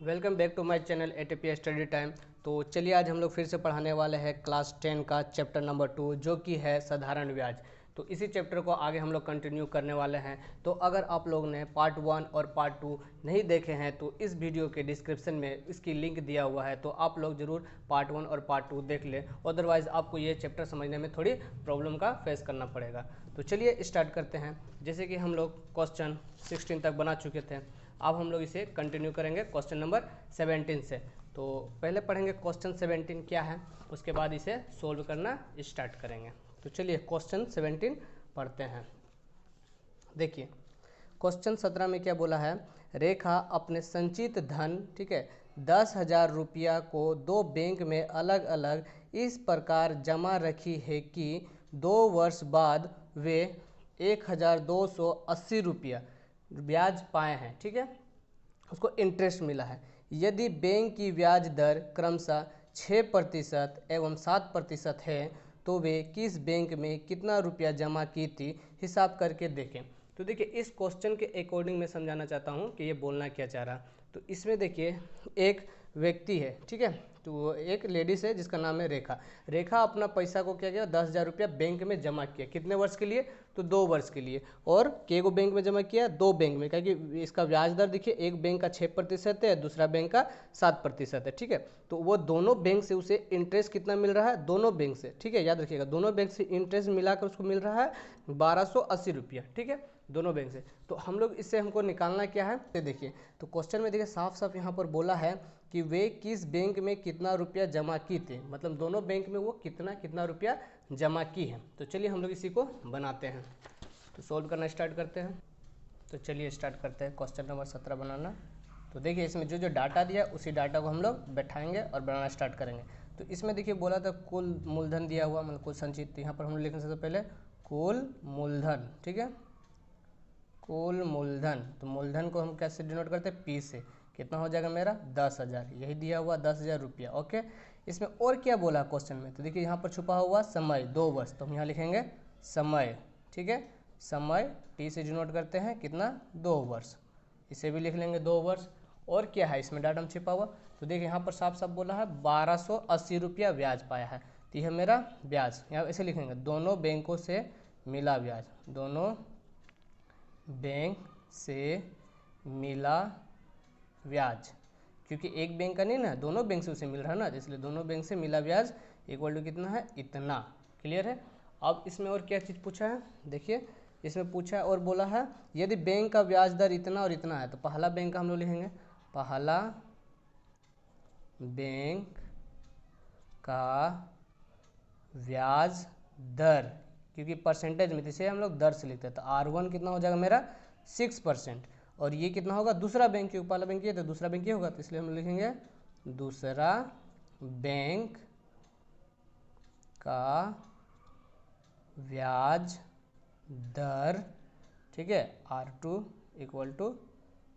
Welcome back to my channel ATP study time. तो चलिए आज हम लोग फिर से पढ़ाने वाले हैं क्लास 10 का चैप्टर नंबर 2 जो कि है साधारण ब्याज। तो इसी चैप्टर को आगे हम लोग कंटिन्यू करने वाले हैं। तो अगर आप लोग ने पार्ट 1 और पार्ट 2 नहीं देखे हैं तो इस वीडियो के डिस्क्रिप्शन में इसकी लिंक दिया हुआ है, तो आप लोग ज़रूर पार्ट 1 और पार्ट 2 देख लें, अदरवाइज़ आपको ये चैप्टर समझने में थोड़ी प्रॉब्लम का फेस करना पड़ेगा। तो चलिए स्टार्ट करते हैं। जैसे कि हम लोग क्वेश्चन 16 तक बना चुके थे, अब हम लोग इसे कंटिन्यू करेंगे क्वेश्चन नंबर 17 से। तो पहले पढ़ेंगे क्वेश्चन 17 क्या है, उसके बाद इसे सोल्व करना स्टार्ट करेंगे। तो चलिए क्वेश्चन 17 पढ़ते हैं। देखिए क्वेश्चन 17 में क्या बोला है, रेखा अपने संचित धन 10,000 रुपया को दो बैंक में अलग अलग इस प्रकार जमा रखी है कि 2 वर्ष बाद वे 1,280 रुपया ब्याज पाए हैं। ठीक है, उसको इंटरेस्ट मिला है। यदि बैंक की ब्याज दर क्रमशः 6% एवं 7% है तो वे किस बैंक में कितना रुपया जमा की थी, हिसाब करके देखें। तो देखिए इस क्वेश्चन के अकॉर्डिंग मैं समझाना चाहता हूँ कि ये बोलना क्या चाह रहा। तो इसमें देखिए एक व्यक्ति है, ठीक है, तो एक लेडीज़ है जिसका नाम है रेखा। रेखा अपना पैसा को क्या किया, 10,000 रुपया बैंक में जमा किया। कितने वर्ष के लिए, तो 2 वर्ष के लिए। और के को बैंक में जमा किया, 2 बैंक में, क्योंकि इसका ब्याज दर देखिए एक बैंक का 6% है, दूसरा बैंक का 7% है। ठीक है, तो वो दोनों बैंक से उसे इंटरेस्ट कितना मिल रहा है, दोनों बैंक से, ठीक है, याद रखिएगा, दोनों बैंक से इंटरेस्ट मिलाकर उसको मिल रहा है 1,280 रुपया। ठीक है, दोनों बैंक से। तो हम लोग इससे हमको निकालना क्या है, तो देखिए तो क्वेश्चन में देखिए साफ साफ यहाँ पर बोला है कि वे किस बैंक में कितना रुपया जमा की थे, मतलब दोनों बैंक में वो कितना कितना रुपया जमा की है। तो चलिए हम लोग इसी को बनाते हैं, तो सोल्व करना स्टार्ट करते हैं। तो चलिए स्टार्ट करते हैं क्वेश्चन नंबर 17 बनाना। तो देखिए इसमें जो जो डाटा दिया उसी डाटा को हम लोग बैठाएंगे और बनाना स्टार्ट करेंगे। तो इसमें देखिए बोला था कुल मूलधन दिया हुआ, मतलब कुल संचित। यहाँ पर हम लोग लिखेंगे सबसे पहले कुल मूलधन। ठीक है, कुल मूलधन। तो मूलधन को हम कैसे डिनोट करते हैं, पी से। कितना हो जाएगा मेरा, 10,000, यही दिया हुआ 10,000 रुपया। ओके, इसमें और क्या बोला क्वेश्चन में, तो देखिए यहाँ पर छुपा हुआ समय 2 वर्ष, तो हम यहाँ लिखेंगे समय। ठीक है, समय टी से डिनोट करते हैं कितना, 2 वर्ष, इसे भी लिख लेंगे 2 वर्ष। और क्या है इसमें डाटा में छिपा हुआ, तो देखिए यहाँ पर साफ साफ बोला है 1,280 रुपया ब्याज पाया है, तो यह मेरा ब्याज। यहाँ ऐसे लिखेंगे दोनों बैंकों से मिला ब्याज, दोनों बैंक से मिला ब्याज, क्योंकि एक बैंक का नहीं ना, दोनों बैंक से उसे मिल रहा है ना, इसलिए दोनों बैंक से मिला ब्याज इक्वल टू कितना है, इतना। क्लियर है। अब इसमें और क्या चीज़ पूछा है, देखिए इसमें पूछा है और बोला है यदि बैंक का ब्याज दर इतना और इतना है, तो पहला बैंक का हम लोग लिखेंगे, पहला बैंक का ब्याज दर, क्योंकि परसेंटेज में इसे हम लोग दर से लिखते हैं, तो R1 कितना हो जाएगा मेरा 6%। और ये कितना होगा, दूसरा बैंक, क्योंकि पहला बैंक ये तो दूसरा बैंक ये होगा, तो इसलिए हम लिखेंगे दूसरा बैंक का ब्याज दर, ठीक है, R2 इक्वल टू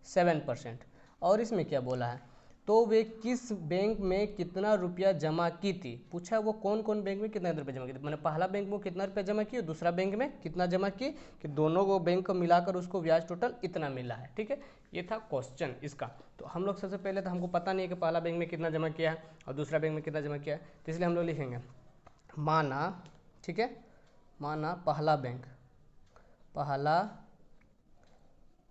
7%। और इसमें क्या बोला है, तो वे किस बैंक में कितना रुपया जमा की थी, पूछा वो कौन कौन बैंक में कितना रुपया जमा की थी, मैंने पहला बैंक में कितना रुपया जमा की, दूसरा बैंक में कितना जमा की, कि दोनों को बैंक को मिलाकर उसको ब्याज टोटल इतना मिला है। ठीक है, ये था क्वेश्चन इसका। तो हम लोग सबसे पहले तो हमको पता नहीं है कि पहला बैंक में कितना जमा किया है और दूसरा बैंक में कितना जमा किया है, तो इसलिए हम लोग लिखेंगे माना, ठीक है, माना पहला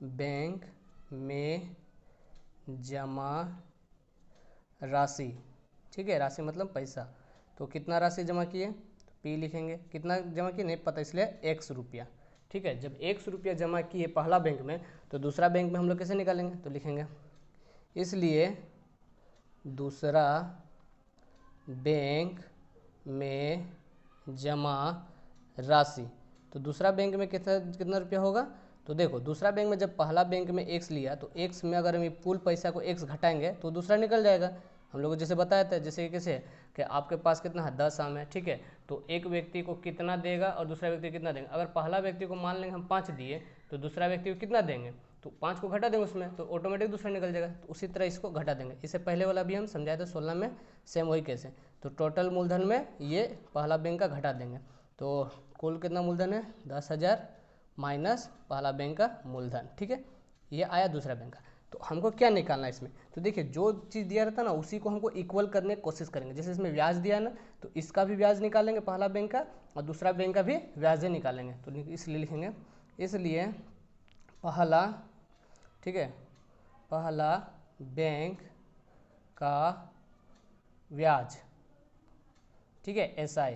बैंक में जमा राशि, ठीक है, राशि मतलब पैसा, तो कितना राशि जमा किए, तो पी लिखेंगे, कितना जमा किए नहीं पता इसलिए 100 रुपया। ठीक है, जब 100 रुपया जमा किए पहला बैंक में, तो दूसरा बैंक में हम लोग कैसे निकालेंगे, तो लिखेंगे इसलिए दूसरा बैंक में जमा राशि, तो दूसरा बैंक में कितना कितना रुपया होगा, तो देखो दूसरा बैंक में जब पहला बैंक में x लिया, तो x में अगर हम ये कुल पैसा को x घटाएंगे तो दूसरा निकल जाएगा। हम लोग जैसे बताया था, जैसे कैसे कि आपके पास कितना है, 10 आम है, ठीक है, तो एक व्यक्ति को कितना देगा और दूसरा व्यक्ति को कितना देंगे। अगर पहला व्यक्ति को मान लेंगे हम 5 दिए, तो दूसरा व्यक्ति को कितना देंगे, तो 5 को घटा देंगे उसमें, तो ऑटोमेटिक दूसरा निकल जाएगा। तो उसी तरह इसको घटा देंगे। इससे पहले वाला भी हम समझाए थे 16 में, सेम वही कैसे, तो टोटल मूलधन में ये पहला बैंक का घटा देंगे, तो कुल कितना मूलधन है, 10,000 माइनस पहला बैंक का मूलधन। ठीक है, ये आया दूसरा बैंक का। तो हमको क्या निकालना है इसमें, तो देखिए जो चीज़ दिया रहता है ना उसी को हमको इक्वल करने की कोशिश करेंगे। जैसे इसमें ब्याज दिया है ना, तो इसका भी ब्याज निकालेंगे पहला बैंक का, और दूसरा बैंक का भी ब्याज ही निकालेंगे। तो इसलिए लिखेंगे, इसलिए पहला, ठीक है, पहला बैंक का ब्याज, ठीक है, SI,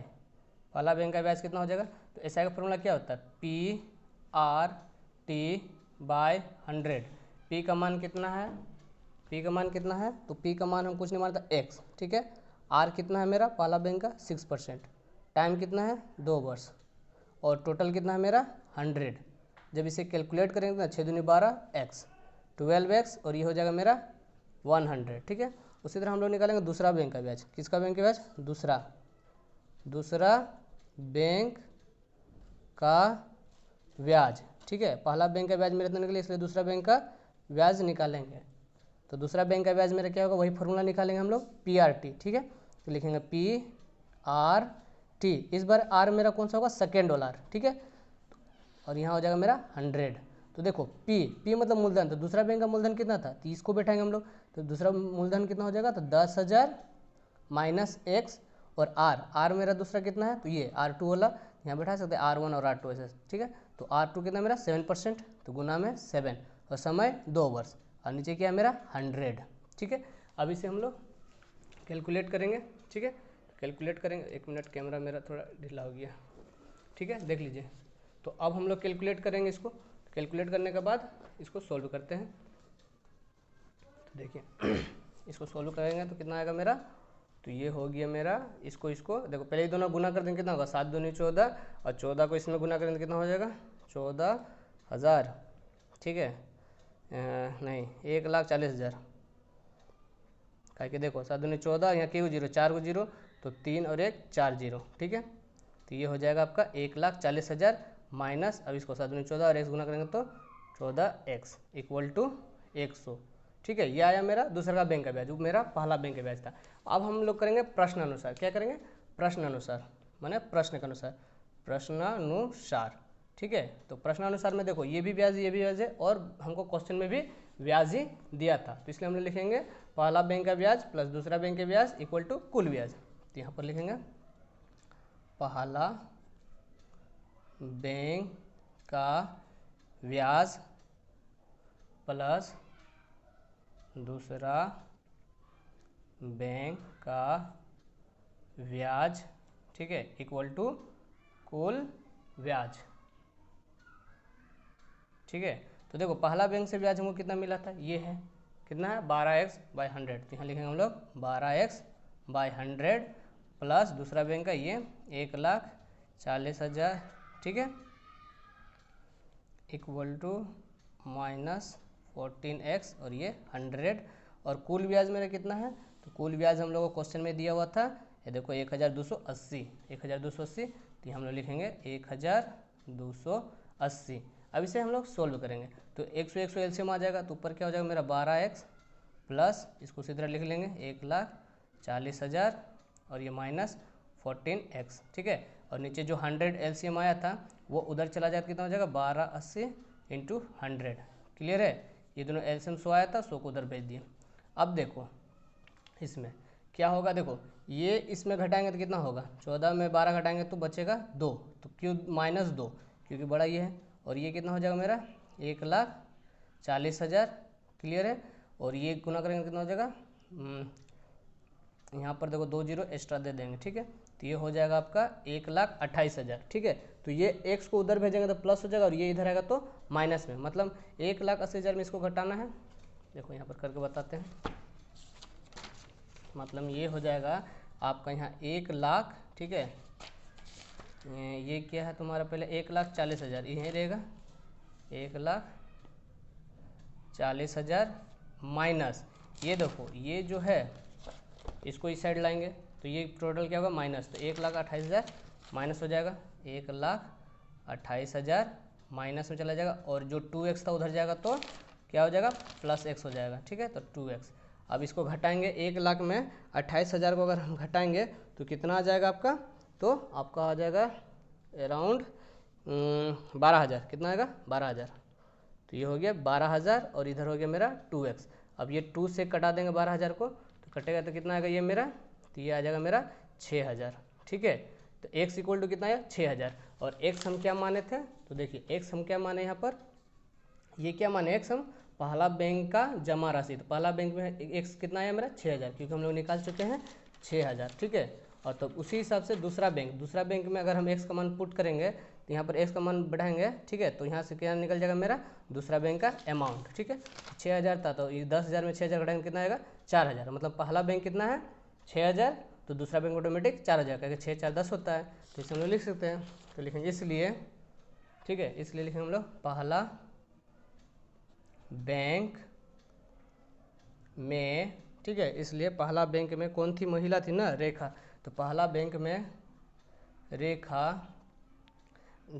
पहला बैंक का ब्याज कितना हो जाएगा, तो SI का फॉर्मूला क्या होता है, PRT/100। P का मान कितना है, P का मान कितना है, तो P का मान हम कुछ नहीं मानता X, ठीक है। R कितना है मेरा पहला बैंक का 6%, टाइम कितना है 2 वर्ष, और टोटल कितना है मेरा 100। जब इसे कैलकुलेट करेंगे ना 6 दूनी 12, X 12X, और ये हो जाएगा मेरा 100, ठीक है। उसी तरह हम लोग निकालेंगे दूसरा बैंक का ब्याज। किसका बैंक का ब्याज, दूसरा बैंक का ब्याज, ठीक है। पहला बैंक का ब्याज मेरा इतना निकले, इसलिए दूसरा बैंक का ब्याज निकालेंगे। तो दूसरा बैंक का ब्याज मेरा क्या होगा, वही फॉर्मूला निकालेंगे हम लोग, PRT, ठीक है। तो लिखेंगे PRT, इस बार R मेरा कौन सा होगा, सेकेंड वाला, ठीक है, और यहाँ हो जाएगा मेरा 100। तो देखो P मतलब मूलधन, तो दूसरा बैंक का मूलधन कितना था, 30 को बैठाएंगे हम लोग, तो दूसरा मूलधन कितना हो जाएगा, तो 10,000 माइनस X, और R मेरा दूसरा कितना है, तो ये R2 वाला यहाँ बैठा सकते हैं, R1 और R2 ऐसे, ठीक है। तो R2 कितना मेरा 7%, तो गुना में 7, और समय 2 वर्ष, और नीचे क्या है मेरा 100, ठीक है। अब इसे हम लोग कैलकुलेट करेंगे, ठीक है। कैलकुलेट करेंगे, 1 मिनट, कैमरा मेरा थोड़ा ढीला हो गया, ठीक है, देख लीजिए। तो अब हम लोग कैलकुलेट करेंगे इसको, कैलकुलेट करने के बाद इसको सॉल्व करते हैं। तो देखिए इसको सॉल्व करेंगे तो कितना आएगा मेरा, तो ये हो गया मेरा, इसको देखो पहले ही दोनों गुना कर देंगे, कितना होगा 7 दूनी 14, और 14 को इसमें गुना करेंगे कितना हो जाएगा 14,000, ठीक है, नहीं 1,40,000, क्या देखो 7 दूनी 14, यहाँ क्यों जीरो, 4 को जीरो, तो 3 और 1 4 जीरो, ठीक है। तो ये हो जाएगा आपका 1,40,000 माइनस, अब इसको 7 दूनी 14 और x गुना करेंगे तो 14x इक्वल टू 100, ठीक है। ये आया मेरा दूसरा का बैंक का ब्याज, वो मेरा पहला बैंक का ब्याज था। अब हम लोग करेंगे प्रश्न अनुसार, क्या करेंगे, प्रश्न अनुसार, माने प्रश्न के अनुसार, प्रश्नानुसार, ठीक है। तो प्रश्नानुसार में देखो ये भी ब्याज है, और हमको क्वेश्चन में भी ब्याज ही दिया था, तो इसलिए हम लोग लिखेंगे पहला बैंक का ब्याज प्लस दूसरा बैंक का ब्याज इक्वल टू कुल ब्याज। तो यहाँ पर लिखेंगे पहला बैंक का ब्याज प्लस दूसरा बैंक का ब्याज, ठीक है, इक्वल टू कुल ब्याज, ठीक है। तो देखो पहला बैंक से ब्याज हमको कितना मिला था, ये है कितना है 12x/100, तो यहाँ लिखेंगे हम लोग 12x/100 प्लस दूसरा बैंक का ये 1,40,000, ठीक है, इक्वल टू माइनस 14x, और ये 100, और कुल ब्याज मेरा कितना है, तो कुल ब्याज हम लोग को क्वेश्चन में दिया हुआ था, ये देखो 1,280, तो हम लोग लिखेंगे 1,280। अब इसे हम लोग सोल्व करेंगे, तो 100 एलसीएम आ जाएगा, तो ऊपर क्या हो जाएगा मेरा 12x प्लस, इसको उसी तरह लिख लेंगे 1,40,000, और ये माइनस 14x, ठीक है। और नीचे जो 100 एलसीएम आया था वो उधर चला जाएगा, कितना हो जाएगा 1280 इंटू 100, क्लियर है। ये दोनों एलसीएम 100 आया था, 100 को उधर भेज दिए। अब देखो इसमें क्या होगा, देखो ये इसमें घटाएंगे तो कितना होगा, 14 में 12 घटाएंगे तो बचेगा 2, तो क्यों -2, क्योंकि बड़ा ये है, और ये कितना हो जाएगा मेरा 1,40,000, क्लियर है। और ये गुना करेंगे कितना हो जाएगा, यहाँ पर देखो 2 जीरो एक्स्ट्रा दे देंगे, ठीक है, तो ये हो जाएगा आपका 1,28,000, ठीक है। तो ये x को उधर भेजेंगे तो प्लस हो जाएगा, और ये इधर आएगा तो माइनस में, मतलब 1,80,000 में इसको घटाना है। देखो यहाँ पर करके बताते हैं, मतलब ये हो जाएगा आपका यहाँ 1,00,000, ठीक है, ये क्या है तुम्हारा पहले 1,40,000, यही रहेगा 1,40,000 माइनस, ये देखो ये जो है इसको इस साइड लाएंगे तो ये टोटल क्या होगा माइनस, तो 1,28,000 माइनस हो जाएगा, 1,28,000 माइनस में चला जाएगा, और जो 2x था उधर जाएगा तो क्या हो जाएगा प्लस x हो जाएगा, ठीक है, तो 2x। अब इसको घटाएंगे, 1,00,000 में 28,000 को अगर हम घटाएंगे तो कितना आ जाएगा आपका, तो आपका आ जाएगा अराउंड 12,000, कितना आएगा 12,000, तो ये हो गया 12,000 और इधर हो गया मेरा 2x। अब ये 2 से कटा देंगे 12,000 को, तो कटेगा तो कितना आएगा ये मेरा, तो ये आ जाएगा मेरा 6,000। ठीक है, तो x इक्वल टू कितना आया 6,000। और x हम क्या माने थे, तो देखिए x हम क्या माने यहाँ पर, ये क्या माने x हम पहला बैंक का जमा राशि, तो पहला बैंक में x कितना आया मेरा 6,000, क्योंकि हम लोग निकाल चुके हैं 6,000। ठीक है, और तो उसी हिसाब से दूसरा बैंक में अगर हम x का मान पुट करेंगे तो यहाँ पर x का मान बढ़ाएंगे। ठीक है, तो यहाँ से क्या निकल जाएगा मेरा दूसरा बैंक का अमाउंट। ठीक है, 6,000 था, तो ये 10,000 में 6,000 घटाएंगे कितना आएगा 4,000, मतलब पहला बैंक कितना है 6,000, तो दूसरा बैंक ऑटोमेटिक 4,000, क्योंकि 6 4 10 होता है, तो इसे हम लोग लिख सकते हैं। तो लिखेंगे इसलिए, ठीक है, इसलिए लिखेंगे हम लोग पहला बैंक में, ठीक है, इसलिए पहला बैंक में कौन थी, महिला थी ना, रेखा, तो पहला बैंक में रेखा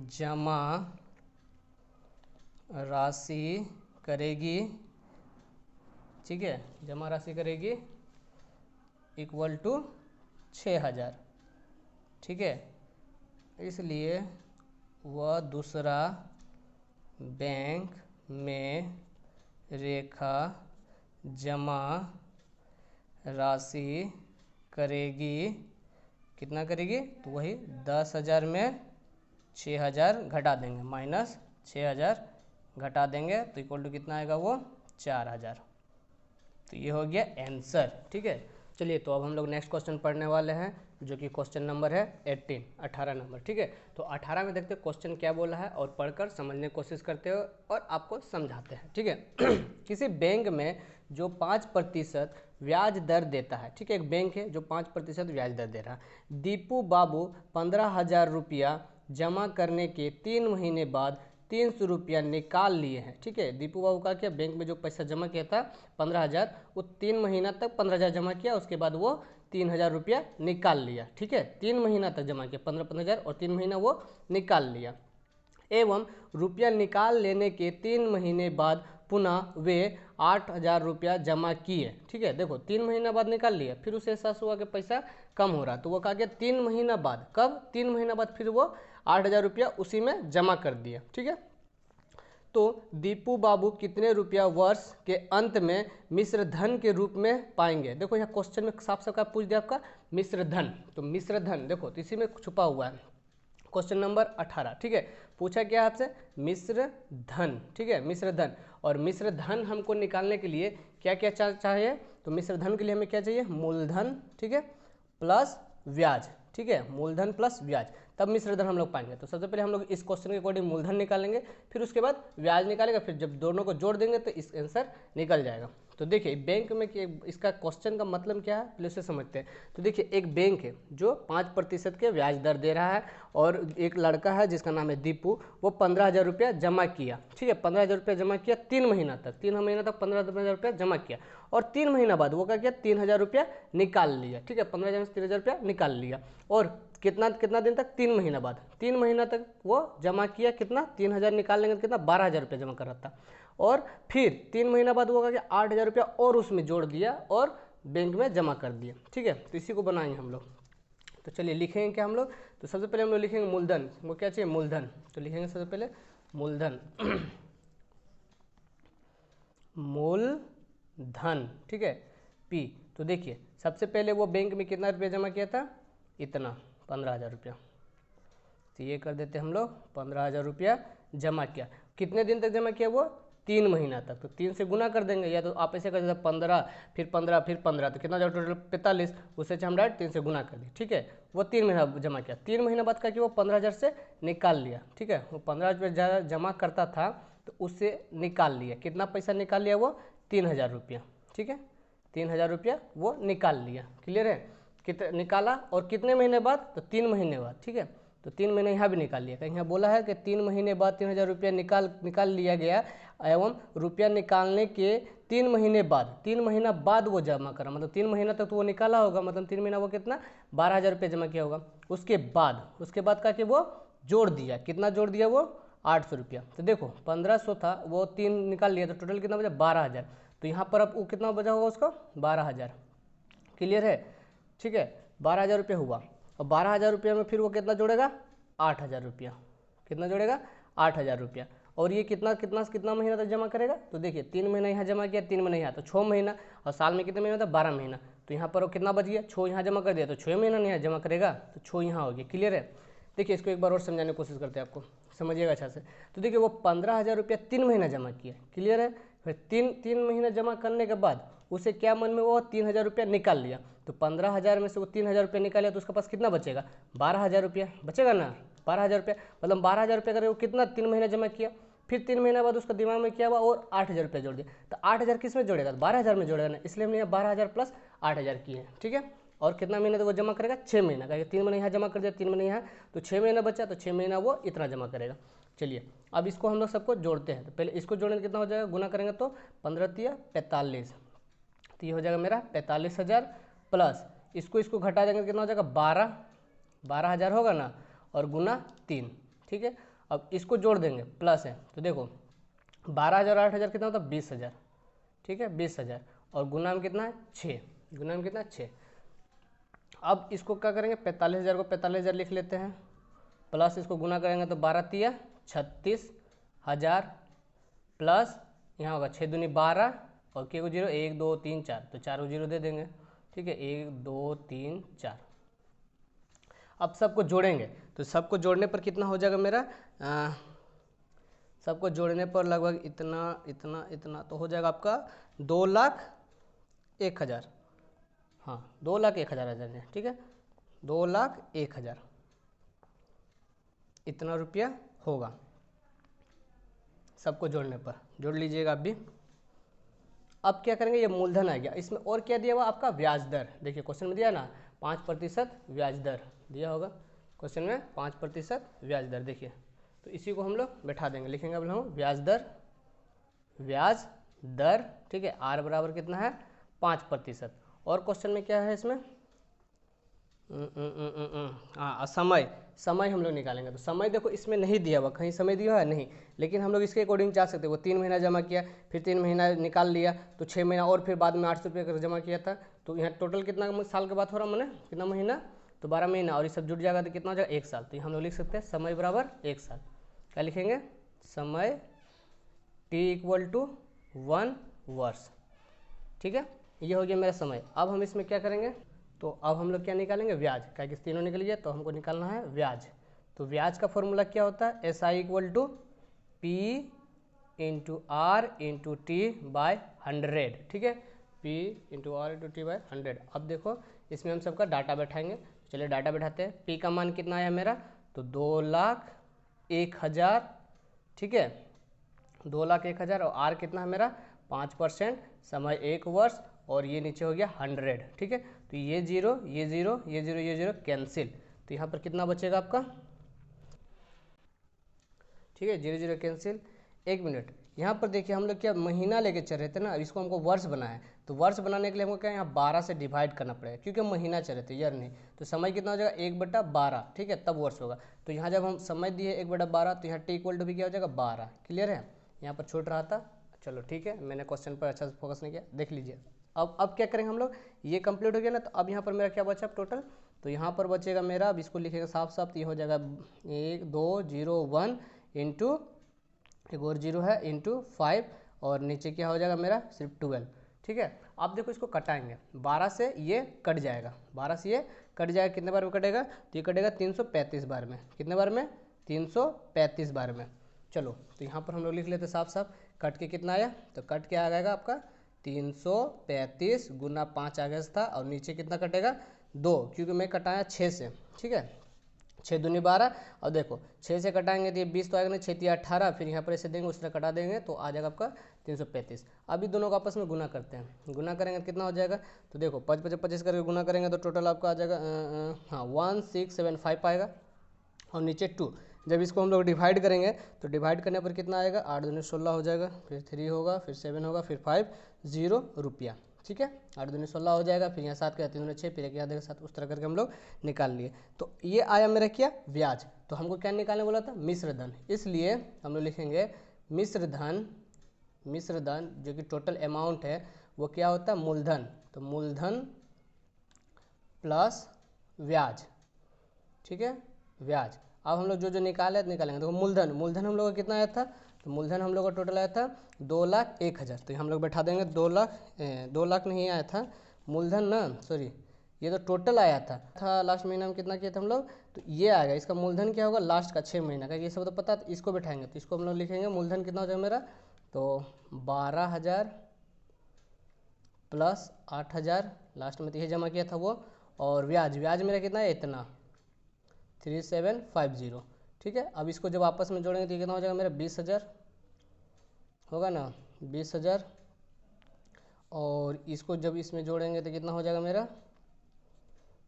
जमा राशि करेगी। ठीक है, जमा राशि करेगी इक्वल टू 6,000। ठीक है, इसलिए वह दूसरा बैंक में रेखा जमा राशि करेगी, कितना करेगी, तो वही 10,000 में 6,000 घटा देंगे, माइनस 6,000 घटा देंगे, तो इक्वल टू कितना आएगा वो 4,000। तो ये हो गया आंसर। ठीक है, चलिए तो अब हम लोग नेक्स्ट क्वेश्चन पढ़ने वाले हैं, जो कि क्वेश्चन नंबर है 18 नंबर। ठीक है, तो 18 में देखते हैं क्वेश्चन क्या बोला है और पढ़कर समझने की कोशिश करते हो और आपको समझाते हैं। ठीक है, किसी बैंक में जो 5% ब्याज दर देता है, ठीक है, एक बैंक है जो 5% ब्याज दर दे रहा है, दीपू बाबू 15,000 रुपया जमा करने के 3 महीने बाद 300 रुपया निकाल लिए हैं। ठीक है, दीपू बाबू का क्या, बैंक में जो पैसा जमा किया था 15,000, वो 3 महीना तक 15,000 जमा किया, उसके बाद वो 3,000 रुपया निकाल लिया। ठीक है, 3 महीना तक जमा किया 15,000 और 3 महीना वो निकाल लिया, एवं रुपया निकाल लेने के 3 महीने बाद पुनः वे 8,000 रुपया जमा किए। ठीक है, देखो 3 महीना बाद निकाल लिया, फिर उसे एहसास हुआ कि पैसा कम हो रहा, तो वो कहा गया 3 महीना बाद, कब 3 महीना बाद फिर वो 8,000 रुपया उसी में जमा कर दिया। ठीक है, तो दीपू बाबू कितने रुपया वर्ष के अंत में मिश्र धन के रूप में पाएंगे। देखो यहाँ क्वेश्चन में साफ साफ पूछ दिया आपका मिश्र धन, तो मिश्र धन देखो तो इसी में छुपा हुआ है, क्वेश्चन नंबर 18। ठीक है, पूछा क्या आपसे मिश्र धन। ठीक है, मिश्र धन, और मिश्र धन हमको निकालने के लिए क्या क्या चाहिए, तो मिश्र धन के लिए हमें क्या चाहिए, मूलधन, ठीक है, प्लस ब्याज। ठीक है, मूलधन प्लस ब्याज, तब मिश्र धन हम लोग पाएंगे। तो सबसे पहले हम लोग इस क्वेश्चन के अकॉर्डिंग मूलधन निकालेंगे, फिर उसके बाद ब्याज निकालेंगे, फिर जब दोनों को जोड़ देंगे तो इस आंसर निकल जाएगा। तो देखिए बैंक में इसका क्वेश्चन का मतलब क्या है पहले उसे समझते हैं। तो देखिए एक बैंक है जो 5% के ब्याज दर दे रहा है, और एक लड़का है जिसका नाम है दीपू, वो 15,000 रुपया जमा किया। ठीक है, 15,000 रुपया जमा किया 3 महीना तक, 3 महीना तक 15,000 रुपया जमा किया, और 3 महीना बाद वो क्या किया 3,000 रुपया निकाल लिया। ठीक है, 15,000 से 3,000 रुपया निकाल लिया, और कितना कितना दिन तक, 3 महीना बाद, 3 महीना तक वो जमा किया, कितना 3,000 निकाल लेंगे कितना 12,000 रुपया जमा कर रहा था, और फिर 3 महीना बाद वो क्या 8,000 रुपया और उसमें जोड़ दिया और बैंक में जमा कर दिया। ठीक है, तो इसी को बनाएंगे हम लोग। तो चलिए लिखेंगे क्या हम लोग, तो सबसे पहले हम लोग लिखेंगे मूलधन, वो क्या चाहिए मूलधन, तो लिखेंगे सबसे पहले मूलधन मूलधन। ठीक है, पी, तो देखिए सबसे पहले वो बैंक में कितना रुपया जमा किया था, इतना 15,000 रुपया, तो ये कर देते हम लोग 15,000 रुपया जमा किया, कितने दिन तक जमा किया वो 3 महीना तक, तो 3 से गुना कर देंगे, या तो आप ऐसे कर देते 15 फिर 15 फिर 15, तो कितना जाओ टोटल 45, उसे हम डायरेक्ट 3 से गुना कर दिए। ठीक है, वो 3 महीना जमा किया, 3 महीना बाद का कि वो 15,000 से निकाल लिया। ठीक है, वो 15,000 रुपया जमा करता था तो उससे निकाल लिया, कितना पैसा निकाल लिया वो 3,000 रुपया। ठीक है, 3,000 रुपया वो निकाल लिया, क्लियर है, कितने निकाला और कितने महीने बाद, तो 3 महीने बाद। ठीक है, तो 3 महीने यहाँ भी निकाल लिया, कहीं यहाँ बोला है कि 3 महीने बाद 3,000 रुपया निकाल लिया गया, एवं रुपया निकालने के 3 महीने बाद, 3 महीना बाद वो जमा करा, मतलब 3 महीना तक तो वो निकाला होगा, मतलब 3 महीना वो कितना 12,000 रुपया जमा किया होगा, उसके बाद का कि वो जोड़ दिया, कितना जोड़ दिया वो 800 रुपया। तो देखो 1500 था, वो 3 निकाल लिया, तो टोटल कितना बचा 12,000, तो यहाँ पर अब वो कितना बचा होगा उसको 12,000, क्लियर है। ठीक है, 12,000 रुपया हुआ, और 12,000 रुपया में फिर वो कितना जोड़ेगा 8,000 रुपया, कितना जोड़ेगा 8,000 रुपया, और ये कितना कितना कितना महीना तक जमा करेगा, तो देखिए 3 महीना यहाँ जमा किया, 3 महीना यहाँ, तो 6 महीना, और साल में कितने महीना होता है, 12 महीना। तो यहाँ पर वो कितना बच गया, 6 यहाँ जमा कर दिया, तो 6 महीना नहीं यहाँ जमा करेगा, तो 6 यहाँ हो गया। क्लियर है। देखिए इसको एक बार और समझाने की कोशिश करते हैं, आपको समझिएगा अच्छा से। तो देखिए वो 15,000 रुपया 3 महीना जमा किया। क्लियर है। फिर तीन महीना जमा करने के बाद उसे क्या मन में, वो 3,000 रुपया निकाल लिया। तो 15,000 में से वो 3,000 रुपया निकाल, तो उसके पास कितना बचेगा, 12,000 रुपया बचेगा ना। 12,000 रुपया मतलब 12,000 रुपया करे वो कितना 3 महीना जमा किया। फिर 3 महीने बाद उसका दिमाग में क्या हुआ, और 8,000 रुपया जोड़ दिया। तो 8,000 किस में जोड़ेगा, 12,000 में जोड़ेगा ना, इसलिए हमने यहाँ 12,000 प्लस 8,000 किए हैं। ठीक है। और कितना महीना तो वो जमा करेगा, 6 महीना का। 3 महीने यहाँ जमा कर दिया, 3 महीने यहाँ, तो 6 महीना बचा, तो 6 महीना वो इतना जमा करेगा। चलिए अब इसको हम लोग सबको जोड़ते हैं। तो पहले इसको जोड़ने में कितना हो जाएगा, गुना करेंगे तो 15 तिया 45, तो ये हो जाएगा मेरा 45,000 प्लस इसको घटा देंगे कितना हो जाएगा, 12,000 होगा ना, और गुना 3। ठीक है। अब इसको जोड़ देंगे, प्लस है, तो देखो 12,000 और 8,000 कितना होता है, 20,000। ठीक है, 20,000, और गुना में कितना है, 6, गुना में कितना 6। अब इसको क्या करेंगे, 45,000 को 45,000 लिख लेते हैं, प्लस इसको गुना करेंगे तो 12 तिया 36,000, प्लस यहाँ होगा 6 दूनी 12, और के को जीरो, 1 2 3 4, तो 4 को जीरो दे देंगे। ठीक है, 1 2 3 4। अब सबको जोड़ेंगे, तो सबको जोड़ने पर कितना हो जाएगा मेरा, सबको जोड़ने पर लगभग इतना इतना इतना, तो हो जाएगा आपका 2,01,000। हाँ, 2,01,000 आ जाएंगे। ठीक है, 2,01,000 इतना रुपया होगा सबको जोड़ने पर। जोड़ लीजिएगा आप भी। अब क्या करेंगे, ये मूलधन आ गया, इसमें और क्या दिया हुआ आपका, ब्याज दर। देखिए क्वेश्चन में दिया ना 5% ब्याज दर दिया होगा क्वेश्चन में, 5% ब्याज दर। देखिए तो इसी को हम लोग बैठा देंगे, लिखेंगे अब हम ब्याज दर, ब्याज दर। ठीक है, आर बराबर कितना है, 5%। और क्वेश्चन में क्या है इसमें, हाँ समय हम लोग निकालेंगे। तो समय देखो इसमें नहीं दिया हुआ, कहीं समय दिया है नहीं, लेकिन हम लोग इसके अकॉर्डिंग चाह सकते हैं। वो 3 महीना जमा किया, फिर 3 महीना निकाल लिया, तो 6 महीना, और फिर बाद में 800 रुपये जमा किया था। तो यहाँ टोटल कितना साल के बाद हो रहा मैंने, कितना महीना, तो 12 महीना, और ये सब जुट जाएगा तो कितना हो जाएगा, 1 साल। तो हम लोग लिख सकते हैं समय बराबर 1 साल। क्या लिखेंगे, समय t = 1 वर्ष। ठीक है, ये हो गया मेरा समय। अब हम इसमें क्या करेंगे, तो अब हम लोग क्या निकालेंगे, ब्याज। क्या कि तीनों निकल गया, तो हमको निकालना है ब्याज। तो ब्याज का फॉर्मूला क्या होता है, SI = P × R × T/100। ठीक है, P × R × T/100। अब देखो इसमें हम सबका डाटा बैठाएंगे। चलिए डाटा बैठाते हैं। P का मान कितना आया मेरा, तो 2,01,000। ठीक है, 2,01,000, और R कितना है मेरा, 5%, समय 1 वर्ष, और ये नीचे हो गया 100। ठीक है, तो ये जीरो ये जीरो ये जीरो ये जीरो कैंसिल, तो यहाँ पर कितना बचेगा आपका, ठीक है, 0 0 कैंसिल। 1 मिनट, यहाँ पर देखिए हम लोग क्या महीना लेके चल रहे थे ना, इसको हमको वर्ष बनाना है। तो वर्ष बनाने के लिए हमको क्या यहाँ 12 से डिवाइड करना पड़ेगा, क्योंकि महीना चल रहे थे ईयर नहीं। तो समय कितना हो जाएगा, 1/12। ठीक है, तब वर्ष होगा। तो यहाँ जब हम समय दिए 1/12, तो यहाँ t = भी क्या हो जाएगा, 12। क्लियर है, यहाँ पर छूट रहा था। चलो ठीक है, मैंने क्वेश्चन पर अच्छा से फोकस नहीं किया, देख लीजिए। अब क्या करेंगे हम लोग, ये कंप्लीट हो गया ना। तो अब यहाँ पर मेरा क्या बचा टोटल, तो यहाँ पर बचेगा मेरा, अब इसको लिखेगा साफ साफ, तो ये हो जाएगा 1 2 0 1 इंटू, एक और 0 है, इंटू 5, और नीचे क्या हो जाएगा मेरा, सिर्फ 12। ठीक है, अब देखो इसको कटाएंगे, 12 से ये कट जाएगा, 12 से ये कट जाएगा, कितने बार में कटेगा, तो ये कटेगा 335 बार में। कितने बार में, 335 बार में। चलो तो यहाँ पर हम लोग लिख लेते साफ साफ, कट के कितना आया, तो कट के आ जाएगा आपका 335 गुना 5 आ गया था, और नीचे कितना कटेगा, 2, क्योंकि मैं कटाया 6 से। ठीक है, 6 दूनी 12, और देखो 6 से कटाएंगे तो ये 20 तो आएगा नहीं, 6 तिया 18, फिर यहाँ पर ऐसे देंगे, उस तरह कटा देंगे, तो आ जाएगा आपका 335। अभी दोनों को आपस में गुना करते हैं, गुना करेंगे तो कितना हो जाएगा, तो देखो 5 5 25 करके गुना करेंगे तो टोटल आपका आ जाएगा, हाँ 1675 आएगा, और नीचे 2। जब इसको हम लोग डिवाइड करेंगे, तो डिवाइड करने पर कितना आएगा, 8 दूनी 16 हो जाएगा, फिर 3 होगा, फिर 7 होगा, फिर 5 0 रुपया। ठीक है, 8 दूनी 16 हो जाएगा, फिर यहाँ 7 का 3 दूनी 6, फिर एक यहाँ देगा 7, उस तरह करके हम लोग निकाल लिए। तो ये आया मेरा क्या, ब्याज। तो हमको क्या निकालने बोला था, मिश्र धन, इसलिए हम लोग लिखेंगे मिश्र धन। मिश्र धन जो कि टोटल अमाउंट है वो क्या होता है, मूलधन। तो मूलधन प्लस ब्याज। ठीक है, ब्याज। अब हम लोग जो जो निकालेंगे, देखो मूलधन हम लोग का कितना आया था, तो मूलधन हम लोग का टोटल आया था 2,01,000। तो हम लोग बैठा देंगे 2 लाख नहीं आया था मूलधन ना, सॉरी, ये तो टोटल आया था लास्ट महीना में कितना किया था हम लोग, तो ये आ गया। इसका मूलधन क्या होगा लास्ट का 6 महीना का, ये सब तो पता है। इसको बैठाएंगे तो इसको हम लोग लिखेंगे मूलधन कितना हो जाएगा मेरा, तो 12,000 प्लस 8,000 लास्ट में तो ये जमा किया था वो, और ब्याज मेरा कितना है, इतना 3750। ठीक है, अब इसको जब आपस में जोड़ेंगे तो कितना हो जाएगा मेरा 20,000 होगा ना, 20,000, और इसको जब इसमें जोड़ेंगे तो कितना हो जाएगा मेरा,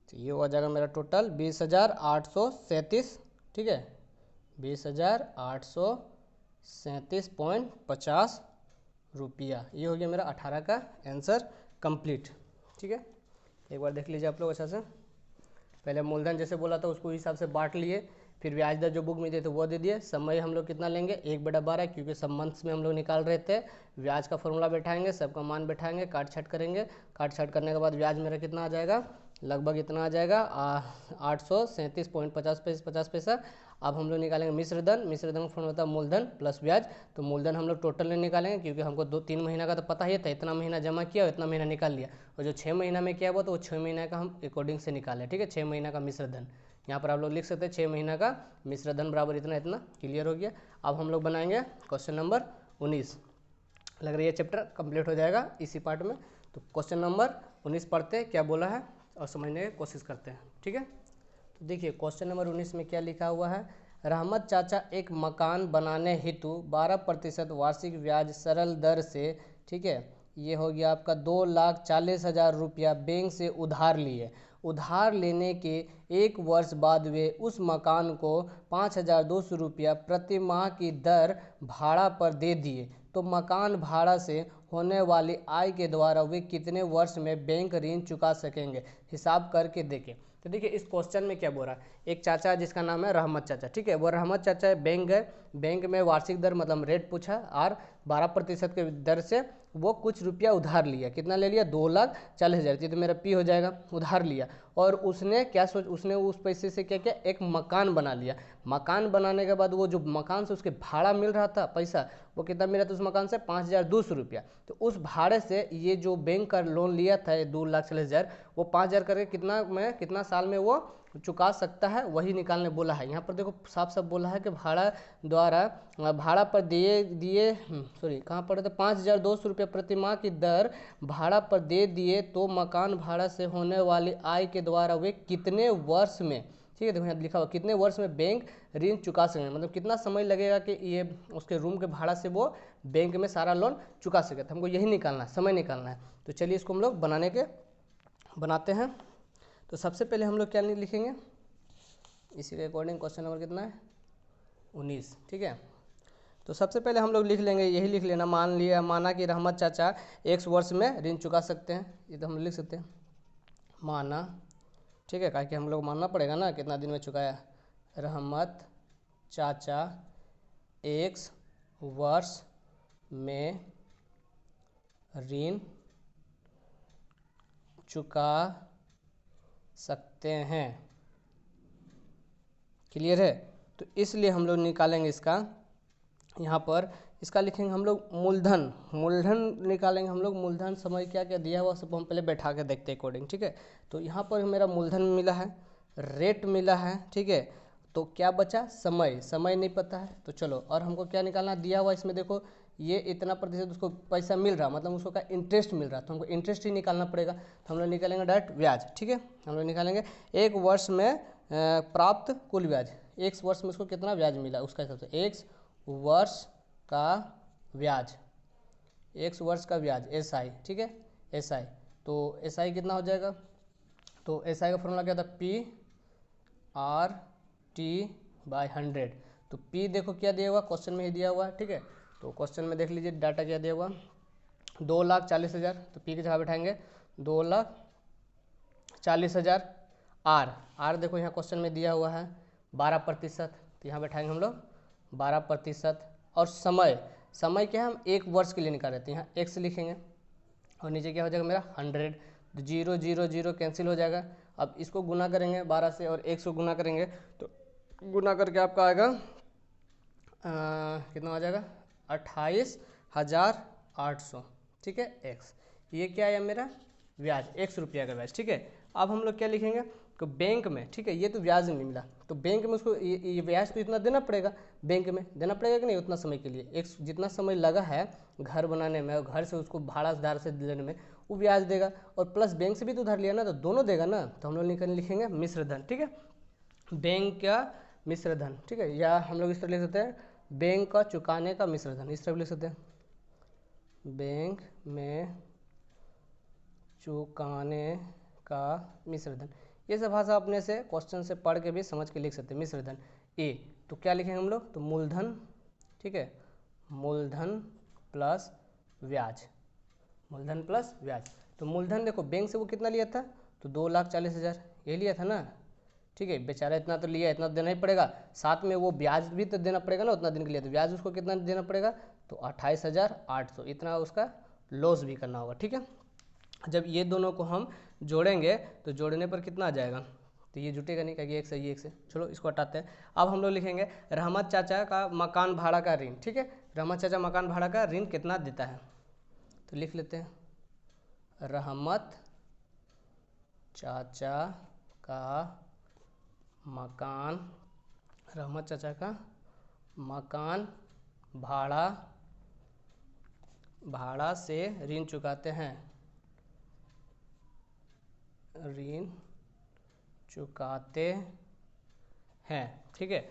तो ये हो जाएगा मेरा टोटल 20,837। ठीक है, 20,837.50 रुपया। ये हो गया मेरा 18 का आंसर कंप्लीट। ठीक है, एक बार देख लीजिए आप लोग अच्छा से। पहले मूलधन जैसे बोला था उसको हिसाब से बांट लिए, फिर ब्याज दर जो बुक में दिए थे वो दे दिए। समय हम लोग कितना लेंगे 1/12, क्योंकि सब मंथ्स में हम लोग निकाल रहे थे। ब्याज का फॉर्मूला बैठाएंगे, सबका मान बैठाएंगे, काट छाट करेंगे। काट छाट करने के बाद ब्याज मेरा कितना आ जाएगा, लगभग इतना आ जाएगा 837.50 पैसा। अब हम लोग निकालेंगे मिश्रधन का फॉर्मूला होता है मूलधन प्लस ब्याज। तो मूलधन हम लोग टोटल नहीं निकालेंगे, क्योंकि हमको 2-3 महीना का तो पता ही था, इतना महीना जमा किया और इतना महीना निकाल लिया। और जो 6 महीना में किया हुआ तो वो 6 महीना का हम अकॉर्डिंग से निकालें। ठीक है, 6 महीना का मिश्रधन यहाँ पर आप लोग लिख सकते हैं, 6 महीना का मिश्रधन बराबर इतना इतना। क्लियर हो गया। अब हम लोग बनाएंगे क्वेश्चन नंबर 19। लग रही है चैप्टर कंप्लीट हो जाएगा इसी पार्ट में। तो क्वेश्चन नंबर 19 पढ़ते हैं क्या बोला है और समझने की कोशिश करते हैं। ठीक है, तो देखिए क्वेश्चन नंबर 19 में क्या लिखा हुआ है। रहमत चाचा एक मकान बनाने हेतु 12% वार्षिक ब्याज सरल दर से, ठीक है, ये हो गया आपका 2,40,000 रुपया बैंक से उधार लिए। उधार लेने के 1 वर्ष बाद वे उस मकान को 5,200 रुपया प्रति माह की दर भाड़ा पर दे दिए। तो मकान भाड़ा से होने वाली आय के द्वारा वे कितने वर्ष में बैंक ऋण चुका सकेंगे, हिसाब करके देखें। तो देखिए इस क्वेश्चन में क्या बोल रहा है, एक चाचा जिसका नाम है रहमत चाचा। ठीक है, वो रहमत चाचा बैंक गए, बैंक में वार्षिक दर मतलब रेट पूछा और 12% के दर से वो कुछ रुपया उधार लिया। कितना ले लिया, 2,40,000। तो मेरा पी हो जाएगा, उधार लिया। और उसने क्या उसने उस पैसे से क्या किया, एक मकान बना लिया। मकान बनाने के बाद वो जो मकान से उसके भाड़ा मिल रहा था पैसा, वो कितना मिला था उस मकान से, 5,200 रुपया। तो उस भाड़े से ये जो बैंक का लोन लिया था 2,40,000, वो 5,000 करके कितना साल में वो चुका सकता है, वही निकालने बोला है। यहाँ पर देखो साफ साफ बोला है कि भाड़ा पर दिए सॉरी कहाँ पर, 5,200 रुपये प्रति माह की दर भाड़ा पर दे दिए। तो मकान भाड़ा से होने वाली आय के द्वारा वे कितने वर्ष में, ठीक है, देखो यहाँ लिखा हुआ कितने वर्ष में बैंक ऋण चुका सकेंगे, मतलब कितना समय लगेगा कि ये उसके रूम के भाड़ा से वो बैंक में सारा लोन चुका सके। तो हमको यही निकालना है, समय निकालना है। तो चलिए इसको हम लोग बनाते हैं। तो सबसे पहले हम लोग क्या लिखेंगे, इसी के अकॉर्डिंग क्वेश्चन नंबर कितना है, 19। ठीक है, तो सबसे पहले हम लोग लिख लेंगे, यही लिख लेना, माना कि रहमत चाचा 1 वर्ष में ऋण चुका सकते हैं। ये तो हम लिख सकते हैं माना, ठीक है, क्योंकि हम लोग मानना पड़ेगा ना कितना दिन में चुकाया। रहमत चाचा 1 वर्ष में ऋण चुका सकते हैं। क्लियर है, तो इसलिए हम लोग निकालेंगे इसका, यहाँ पर इसका लिखेंगे हम लोग मूलधन निकालेंगे हम लोग। मूलधन समय क्या क्या दिया हुआ सब हम पहले बैठा के देखते हैं अकॉर्डिंग। ठीक है, तो यहाँ पर मेरा मूलधन मिला है, रेट मिला है। ठीक है, तो क्या बचा, समय नहीं पता है। तो चलो, और हमको क्या निकालना दिया हुआ इसमें, देखो ये इतना प्रतिशत उसको पैसा मिल रहा, मतलब उसको का इंटरेस्ट मिल रहा, तो हमको इंटरेस्ट ही निकालना पड़ेगा। तो हम लोग निकालेंगे डायरेक्ट ब्याज। ठीक है, हम लोग निकालेंगे 1 वर्ष में प्राप्त कुल ब्याज, 1 वर्ष में उसको कितना ब्याज मिला उसका हिसाब से, 1 वर्ष का ब्याज, 1 वर्ष का ब्याज SI। ठीक है, SI, तो SI कितना हो जाएगा, तो SI का फॉर्मूला क्या था, PR/T/100। तो P देखो क्या दिया हुआ, क्वेश्चन में ही दिया हुआ है। ठीक है, तो क्वेश्चन में देख लीजिए डाटा क्या दिया हुआ, 2,40,000। तो P की जगह बैठाएंगे 2,40,000। R देखो यहाँ क्वेश्चन में दिया हुआ है 12%, तो यहाँ बैठाएंगे हम लोग 12%। और समय क्या है, हम 1 वर्ष के लिए निकाल रहे थे, यहाँ X लिखेंगे और नीचे क्या हो जाएगा मेरा 100। 0 0 0 कैंसिल हो जाएगा। अब इसको गुना करेंगे 12 से और 1 से गुना करेंगे, तो गुना करके आपका आएगा कितना आ जाएगा, 28,800, ठीक है x। ये क्या है मेरा ब्याज, ₹1 का ब्याज, ठीक है। अब हम लोग क्या लिखेंगे तो बैंक में, ठीक है, ये तो ब्याज नहीं मिला तो बैंक में उसको ये ब्याज तो इतना देना पड़ेगा, बैंक में देना पड़ेगा कि नहीं, उतना समय के लिए एक जितना समय लगा है घर बनाने में और घर से उसको भाड़ा उधार से लेने में, वो ब्याज देगा। और प्लस बैंक से भी तो उधार लिया ना, तो दोनों देगा ना। तो हम लोग लिखेंगे मिश्र धन, ठीक है, बैंक का मिश्र धन, ठीक है। या हम लोग इस तरह लिख सकते हैं बैंक का चुकाने का मिश्र धन, इस तरह लिख सकते हैं बैंक में चुकाने का मिश्र धन। ये सब भाषा अपने से क्वेश्चन से पढ़ के भी समझ के लिख सकते हैं। मिश्र धन ए, तो क्या लिखेंगे हम लोग, तो मूलधन, ठीक है, मूलधन प्लस ब्याज, मूलधन प्लस ब्याज। तो मूलधन देखो बैंक से वो कितना लिया था, तो 2,40,000 ये लिया था ना, ठीक है। बेचारा इतना तो लिया, इतना देना ही पड़ेगा, साथ में वो ब्याज भी तो देना पड़ेगा ना, उतना दिन के लिए तो ब्याज उसको कितना देना पड़ेगा, तो 28,800, इतना उसका लॉस भी करना होगा, ठीक है। जब ये दोनों को हम जोड़ेंगे तो जोड़ने पर कितना आ जाएगा, तो ये जुटेगा नहीं, क्योंकि एक से ये एक से, चलो इसको हटाते हैं। अब हम लोग लिखेंगे रहमत चाचा का मकान भाड़ा का ऋण, ठीक है। रहमत चाचा मकान भाड़ा का ऋण कितना देता है, तो लिख लेते हैं रहमत चाचा का मकान, रहमत चाचा का मकान भाड़ा से ऋण चुकाते हैं, ऋण चुकाते हैं, ठीक है।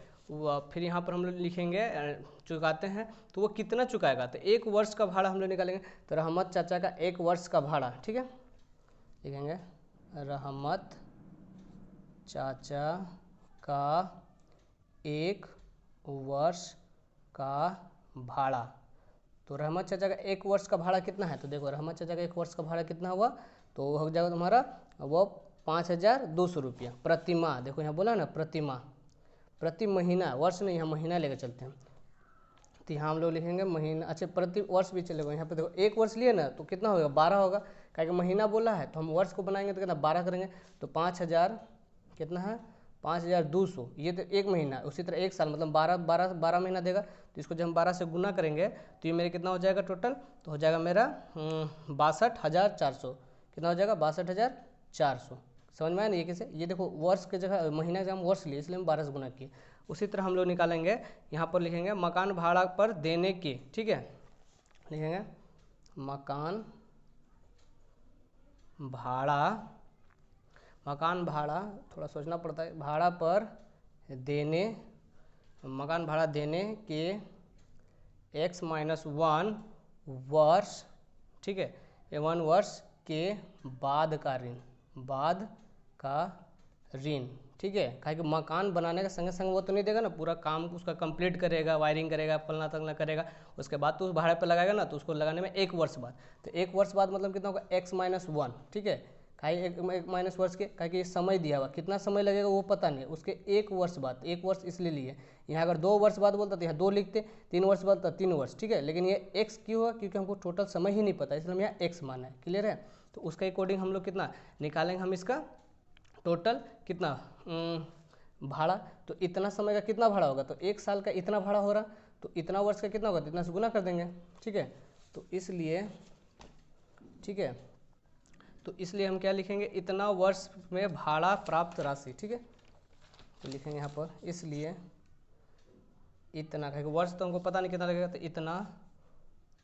फिर यहाँ पर हम लोग लिखेंगे चुकाते हैं, तो वो कितना चुकाएगा, तो 1 वर्ष का भाड़ा हम लोग निकालेंगे। तो रहमत चाचा का 1 वर्ष का भाड़ा, ठीक है, लिखेंगे रहमत चाचा का 1 वर्ष का भाड़ा। तो रहमत चाचा का 1 वर्ष का भाड़ा कितना है, तो देखो रहमत चाचा का 1 वर्ष का भाड़ा कितना हुआ, तो हो जाएगा तुम्हारा वो 5,200 रुपया प्रति माह। देखो यहाँ बोला ना प्रति माह, प्रति महीना, वर्ष नहीं, यहाँ महीना लेकर चलते हैं। तो यहाँ हम लोग लिखेंगे महीना, अच्छा प्रति वर्ष भी चलेगा। यहाँ पे देखो 1 वर्ष लिए ना, तो कितना होगा 12 होगा, क्योंकि महीना बोला है, तो हम वर्ष को बनाएंगे तो कितना 12 करेंगे, तो 5,000 कितना है 5,200, ये तो 1 महीना। उसी तरह 1 साल मतलब 12 महीना देगा, तो इसको जब हम 12 से गुना करेंगे तो ये मेरे कितना हो जाएगा टोटल, तो हो जाएगा मेरा 62,400, कितना हो जाएगा 62,400। समझ में आया ना ये कैसे, ये देखो वर्ष के जगह महीना का हम वर्ष लिए, इसलिए हम 12 से गुना किए। उसी तरह हम लोग निकालेंगे, यहाँ पर लिखेंगे मकान भाड़ा पर देने की, ठीक है, लिखेंगे मकान भाड़ा थोड़ा सोचना पड़ता है, भाड़ा पर देने, मकान भाड़ा देने के x-1 वर्ष, ठीक है, 1 वर्ष के बाद का ऋण, ठीक है। क्योंकि मकान बनाने का संगे संग वो तो नहीं देगा ना, पूरा काम उसका कंप्लीट करेगा, वायरिंग करेगा, फलना तलना करेगा, उसके बाद तो उस भाड़े पर लगाएगा ना, तो उसको लगाने में 1 वर्ष बाद, तो 1 वर्ष बाद मतलब कितना होगा x-1, ठीक है। काहे 1 माइनस वर्ष के, क्योंकि समय दिया हुआ, कितना समय लगेगा वो पता नहीं, उसके 1 वर्ष बाद, 1 वर्ष इसलिए लिए। यहाँ अगर 2 वर्ष बाद बोलता तो यहाँ 2 लिखते, 3 वर्ष बाद तो 3 वर्ष, ठीक है। लेकिन ये x क्यों हुआ, क्योंकि हमको टोटल समय ही नहीं पता, इसलिए हम यहाँ x माना है, क्लियर है। तो उसके अकॉर्डिंग हम लोग कितना निकालेंगे, हम इसका टोटल कितना भाड़ा, तो इतना समय का कितना भाड़ा होगा, तो 1 साल का इतना भाड़ा हो रहा, तो इतना वर्ष का कितना होगा, तो इतना से गुना कर देंगे, ठीक है। तो इसलिए, ठीक है, तो इसलिए हम क्या लिखेंगे, इतना वर्ष में भाड़ा प्राप्त राशि, ठीक है। तो लिखेंगे यहाँ पर इसलिए इतना, क्योंकि वर्ष तो हमको पता नहीं कितना लगेगा, तो इतना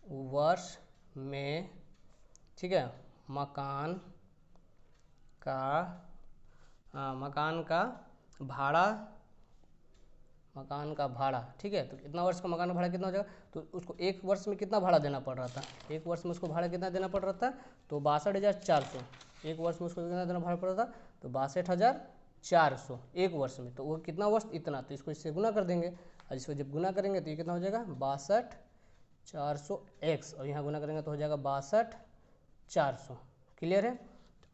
वर्ष में, ठीक है, मकान का भाड़ा, ठीक है। तो इतना वर्ष का मकान का भाड़ा कितना हो जाएगा, तो उसको 1 वर्ष में कितना भाड़ा देना पड़ रहा था, 1 वर्ष में उसको भाड़ा कितना देना पड़ रहा था, तो 62,400, 1 वर्ष में उसको कितना देना भाड़ा पड़ रहा था, तो 62,400 1 वर्ष में। तो वो कितना वर्ष, इतना, तो इसको इससे गुना कर देंगे, और इसको जब गुना करेंगे तो ये कितना हो जाएगा 62,400x, और यहाँ गुना करेंगे तो हो जाएगा 62,400, क्लियर है।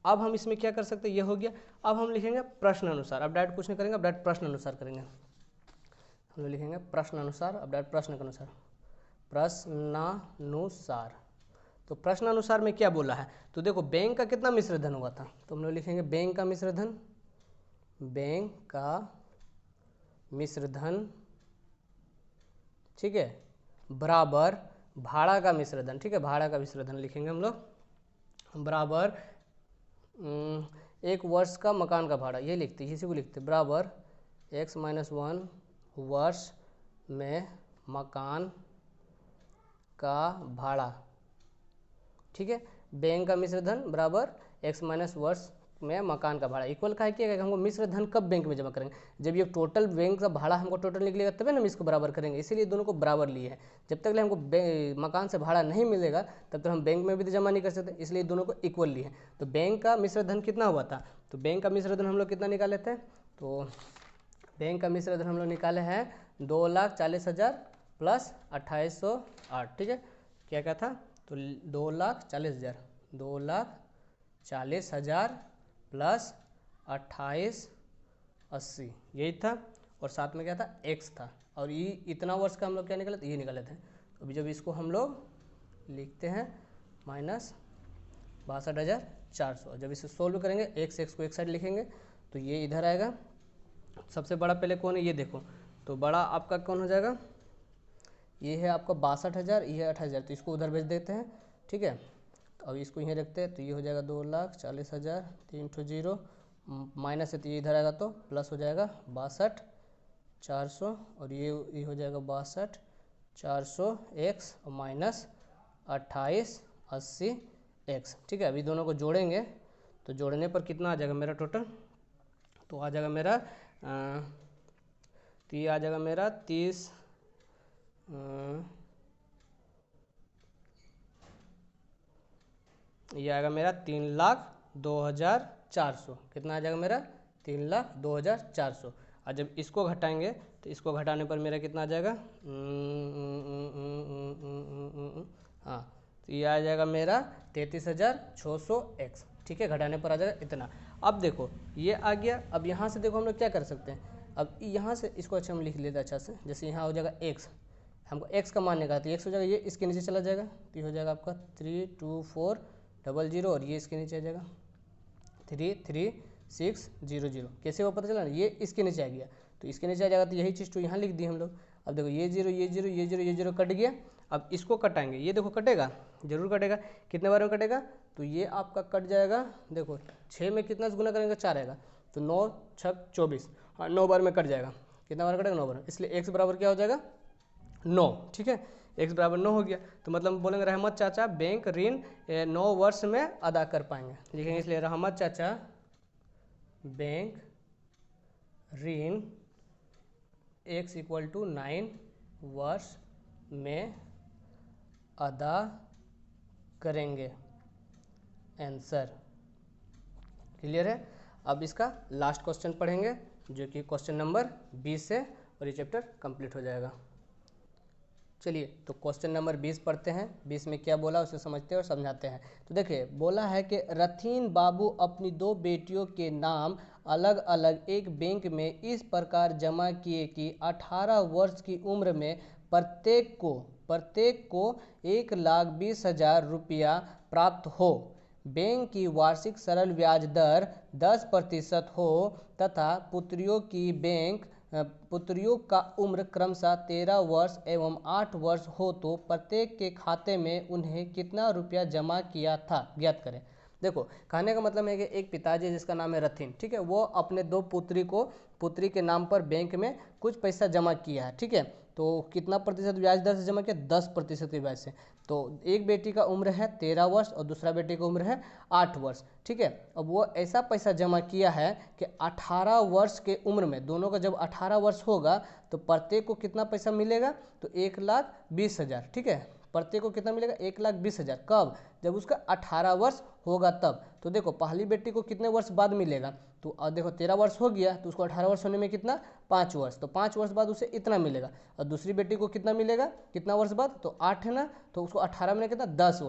अब हम इसमें क्या कर सकते हैं, ये हो गया। अब हम लिखेंगे प्रश्न अनुसार, अब डायरेक्ट कुछ नहीं करेंगे, अब डायरेक्ट प्रश्न अनुसार करेंगे। हम लोग लिखेंगे प्रश्न अनुसार, अब डायरेक्ट प्रश्न के अनुसार, प्रश्नानुसार। तो प्रश्न अनुसार में क्या बोला है, तो देखो बैंक का कितना मिश्र धन हुआ था, तो हम लोग लिखेंगे बैंक का मिश्र धन, ठीक है, बराबर भाड़ा का मिश्र धन, ठीक है, भाड़ा का मिश्र धन लिखेंगे हम लोग, बराबर 1 वर्ष का मकान का भाड़ा, ये लिखते हैं, इसी को लिखते हैं, बराबर x-1 वर्ष में मकान का भाड़ा, ठीक है। बैंक का मिश्र धन बराबर x- वर्ष में मकान का भाड़ा, इक्वल का है कि हमको मिश्र धन कब बैंक में जमा करेंगे, जब ये टोटल बैंक का भाड़ा हमको टोटल निकलेगा तभी ना हम इसको बराबर करेंगे, इसीलिए दोनों को बराबर लिए हैं। जब तक हमको मकान से भाड़ा नहीं मिलेगा तब तक हम बैंक में भी तो जमा नहीं कर सकते, इसलिए दोनों को इक्वल लिए हैं। तो बैंक का मिश्र धन कितना हुआ था, तो बैंक का मिश्र धन हम लोग कितना निकाले थे, तो बैंक का मिश्र धन हम लोग निकाले हैं 2,40,000 प्लस 2808, ठीक है, क्या क्या था, तो 2,40,000, 2,40,000 प्लस 2880 यही था, और साथ में क्या था, x था, और ये इतना वर्ष का हम लोग क्या निकाले थे, ये निकाले थे। अभी जब इसको हम लोग लिखते हैं माइनस 62,400, जब इसे सोल्व करेंगे x को एक साइड लिखेंगे तो ये इधर आएगा। सबसे बड़ा पहले कौन है, ये देखो, तो बड़ा आपका कौन हो जाएगा, ये है आपका 62,000, ये है 28,000, तो इसको उधर भेज देते हैं, ठीक है। अब इसको यहीं रखते हैं, तो ये हो जाएगा 2,40,000, 3 ठो जीरो, माइनस है तो ये इधर आएगा तो प्लस हो जाएगा 62,400, और ये हो जाएगा 62,400 x और माइनस 2880 x, ठीक है। अभी दोनों को जोड़ेंगे तो जोड़ने पर कितना आ जाएगा मेरा टोटल, तो आ जाएगा मेरा तो ये आ जाएगा मेरा 30 ये आएगा मेरा 3,02,400, कितना आ जाएगा मेरा 3,02,400, और जब इसको घटाएंगे तो इसको घटाने पर मेरा कितना आ जाएगा, हाँ, तो ये आ जाएगा मेरा 33,600x, ठीक है, घटाने पर आ जाएगा इतना। अब देखो ये आ गया, अब यहाँ से देखो हम लोग क्या कर सकते हैं, अब यहाँ से इसको अच्छा हम लिख लेते हैं अच्छा से, जैसे यहाँ हो जाएगा x, हमको x का मान निकाला, तो x हो जाएगा, ये इसके नीचे चला जाएगा, तो ये हो जाएगा आपका 32400, और ये इसके नीचे आ जाएगा 33600, कैसे वो पता चला ना, ये इसके नीचे आ गया, तो इसके नीचे आ जाएगा, तो यही चीज़ तो यहाँ लिख दी हम लोग। अब देखो ये जीरो ये जीरो ये जीरो ये जीरो कट गया, अब इसको कटाएंगे, ये देखो कटेगा, जरूर कटेगा, कितने बार में कटेगा, तो ये आपका कट जाएगा, देखो 6 में कितना से गुना करेंगे, 4 आएगा, तो 9 6 24, हाँ 9 बार में कट जाएगा, कितना बार कटेगा, 9 बार, इसलिए x बराबर क्या हो जाएगा 9, ठीक है, x बराबर 9 हो गया, तो मतलब बोलेंगे रहमत चाचा बैंक ऋण 9 वर्ष में अदा कर पाएंगे, लिखेंगे, इसलिए रहमत चाचा बैंक ऋण x = 9 वर्ष में अदा करेंगे, आंसर क्लियर है। अब इसका लास्ट क्वेश्चन पढ़ेंगे जो कि क्वेश्चन नंबर 20 है, और ये चैप्टर कंप्लीट हो जाएगा। चलिए तो क्वेश्चन नंबर 20 पढ़ते हैं, 20 में क्या बोला उसे समझते हैं और समझाते हैं। तो देखिए बोला है कि रथीन बाबू अपनी 2 बेटियों के नाम अलग अलग एक बैंक में इस प्रकार जमा किए कि 18 वर्ष की उम्र में प्रत्येक को 1,20,000 रुपया प्राप्त हो, बैंक की वार्षिक सरल ब्याज दर 10% हो तथा पुत्रियों का उम्र क्रमशः 13 वर्ष एवं 8 वर्ष हो तो प्रत्येक के खाते में उन्हें कितना रुपया जमा किया था, ज्ञात करें। देखो कहने का मतलब है कि एक पिताजी जिसका नाम है रथीन, ठीक है, वो अपने 2 पुत्री के नाम पर बैंक में कुछ पैसा जमा किया है, ठीक है, तो कितना प्रतिशत ब्याज दर से जमा किया, 10% के ब्याज से। तो एक बेटी का उम्र है 13 वर्ष और दूसरा बेटी का उम्र है 8 वर्ष, ठीक है। अब वो ऐसा पैसा जमा किया है कि 18 वर्ष के उम्र में, दोनों का जब 18 वर्ष होगा तो प्रत्येक को कितना पैसा मिलेगा, तो 1,20,000, ठीक है, प्रत्येक को कितना मिलेगा, 1,20,000, कब, जब उसका 18 वर्ष होगा तब। तो देखो पहली बेटी को कितने वर्ष बाद मिलेगा, तो देखो 13 वर्ष हो गया तो उसको 18 वर्ष होने में कितना, 5 वर्ष, तो 5 वर्ष बाद उसे इतना मिलेगा। और दूसरी बेटी को कितना मिलेगा, कितना वर्ष बाद, तो 8 है ना, तो उसको 18 में कितना, 10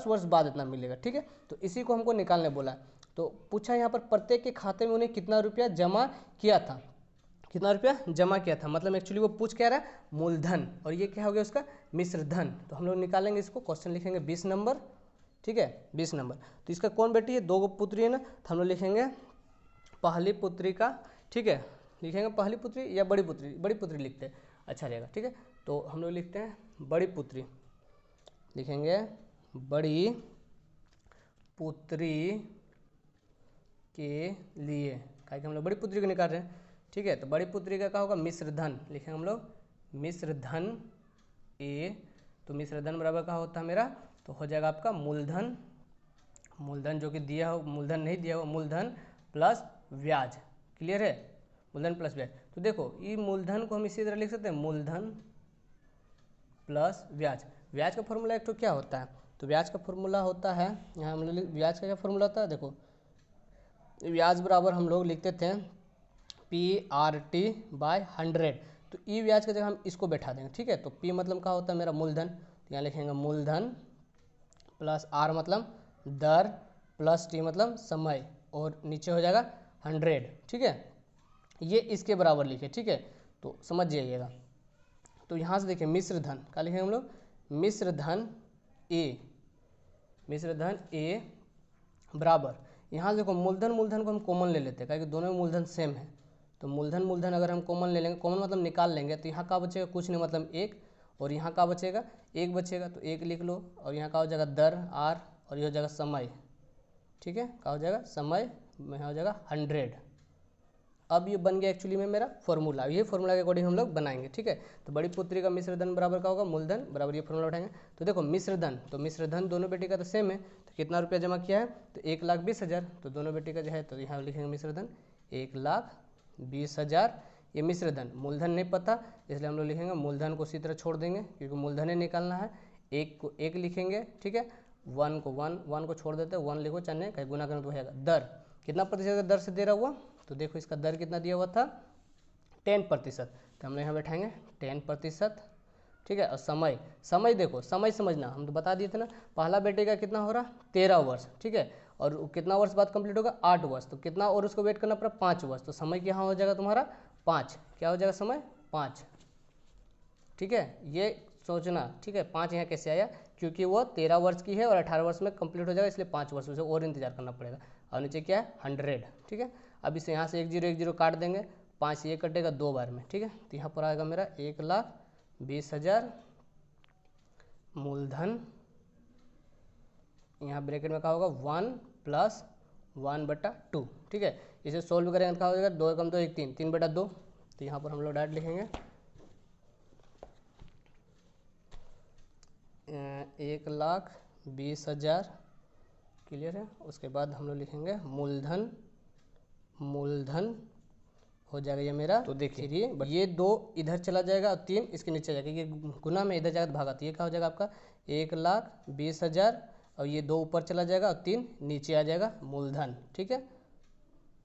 वर्ष बाद इतना मिलेगा, ठीक है। तो इसी को हमको निकालने बोला। तो पूछा यहाँ पर प्रत्येक के खाते में उन्हें कितना रुपया जमा किया था, कितना रुपया जमा किया था, मतलब एक्चुअली वो पूछ क्या रहा है, मूलधन, और ये क्या हो गया उसका मिश्र धन। तो हम लोग निकालेंगे इसको, क्वेश्चन लिखेंगे 20 नंबर, ठीक है, 20 नंबर। तो इसका कौन बेटी है, 2 पुत्री है ना, तो हम लोग लिखेंगे पहली पुत्री का, ठीक है, लिखेंगे पहली पुत्री या बड़ी पुत्री लिखते हैं, अच्छा रहेगा, ठीक है। तो हम लोग लिखते हैं बड़ी पुत्री, लिखेंगे बड़ी पुत्री के लिए, क्या कि हम लोग बड़ी पुत्री को निकाल रहे हैं, ठीक है। तो बड़ी पुत्री का क्या होगा, मिश्र धन, लिखेंगे हम लोग मिश्र धन ए। तो मिश्र धन बराबर क्या होता है मेरा, तो हो जाएगा आपका मूलधन, मूलधन जो कि दिया हो, मूलधन नहीं दिया हो, मूलधन प्लस ब्याज, क्लियर है, मूलधन प्लस ब्याज। तो देखो ये मूलधन को हम इसी तरह लिख सकते हैं, मूलधन प्लस ब्याज। ब्याज का फॉर्मूला एक तो क्या होता है, तो ब्याज का फॉर्मूला होता है, यहाँ हम लोग ब्याज का क्या फॉर्मूला होता है, देखो ब्याज बराबर हम लोग लिखते थे PRT/100। तो ई ब्याज की जगह हम इसको बैठा देंगे, ठीक है। तो P मतलब क्या होता है मेरा मूलधन, तो यहाँ लिखेंगे मूलधन प्लस R मतलब दर प्लस T मतलब समय, और नीचे हो जाएगा 100, ठीक है। ये इसके बराबर लिखे, ठीक है, तो समझ जाइएगा। तो यहाँ से देखिए मिश्र धन क्या लिखेंगे हम लोग, मिश्र धन ए, मिश्र धन ए बराबर, यहाँ से देखो मूलधन मूलधन को हम कॉमन ले लेते हैं, क्योंकि दोनों में मूलधन सेम है। तो मूलधन मूलधन अगर हम कॉमन ले लेंगे, कॉमन मतलब निकाल लेंगे, तो यहाँ का बचेगा कुछ नहीं मतलब एक, और यहाँ का बचेगा एक बचेगा, तो एक लिख लो, और यहाँ का हो जाएगा दर R, और ये हो जाएगा समय, ठीक है, क्या हो जाएगा समय, यहाँ हो जाएगा 100। अब ये बन गया एक्चुअली में मेरा फॉर्मूला, ये फॉर्मूला के अकॉर्डिंग हम लोग बनाएंगे, ठीक है। तो बड़ी पुत्री का मिश्र धन बराबर का होगा मूलधन बराबर, ये फॉर्मूला उठाएंगे। तो देखो मिश्र धन, तो मिश्र धन दोनों बेटी का तो सेम है, तो कितना रुपया जमा किया है, तो 1,20,000, तो दोनों बेटी का जो है, तो यहाँ लिखेंगे मिश्र धन 1,20,000। ये मिश्र धन, मूलधन नहीं पता इसलिए हम लोग लिखेंगे मूलधन को उसी तरह छोड़ देंगे, क्योंकि मूलधन ही निकालना है। एक को एक लिखेंगे, ठीक है, वन को वन को छोड़ देते हैं, वन लिखो चाहे कहीं गुना करें तो रहेगा। दर कितना प्रतिशत का दर से दे रहा हुआ, तो देखो इसका दर कितना दिया हुआ था 10%, तो हम लोग यहाँ बैठाएंगे 10%, ठीक है। और समय, समय देखो समय समझना, हम तो बता दिए थे ना, पहला बेटे का कितना हो रहा 13 वर्ष, ठीक है, और कितना वर्ष बाद कंप्लीट होगा 8 वर्ष, तो कितना और उसको वेट करना पड़ा 5 वर्ष, तो समय यहाँ हो जाएगा तुम्हारा 5, क्या हो जाएगा समय 5, ठीक है, ये सोचना, ठीक है। 5 यहाँ कैसे आया, क्योंकि वो 13 वर्ष की है और 18 वर्ष में कंप्लीट हो जाएगा, इसलिए 5 वर्ष उसे और इंतजार करना पड़ेगा। और नीचे क्या है 100, ठीक है। अब इसे यहाँ से 1 0 काट देंगे, 5 से ये कटेगा 2 बार में, ठीक है। तो यहाँ पर आएगा मेरा 1,20,000 मूलधन, यहाँ ब्रैकेट में क्या होगा 1 + 1/2, ठीक है। इसे सोल्व करेंगे तो क्या हो जाएगा 2 कम 2 1 3, 3/2, तो यहाँ पर हम लोग डायरेक्ट लिखेंगे 1,20,000, क्लियर है। उसके बाद हम लोग लिखेंगे मूलधन, मूलधन हो जाएगा ये मेरा, तो देखिए ये 2 इधर चला जाएगा और 3 इसके नीचे जाएगा, ये गुना में इधर जाएगा तो भागा, तो ये क्या हो जाएगा आपका 1,20,000, और ये 2 ऊपर चला जाएगा और 3 नीचे आ जाएगा मूलधन, ठीक है।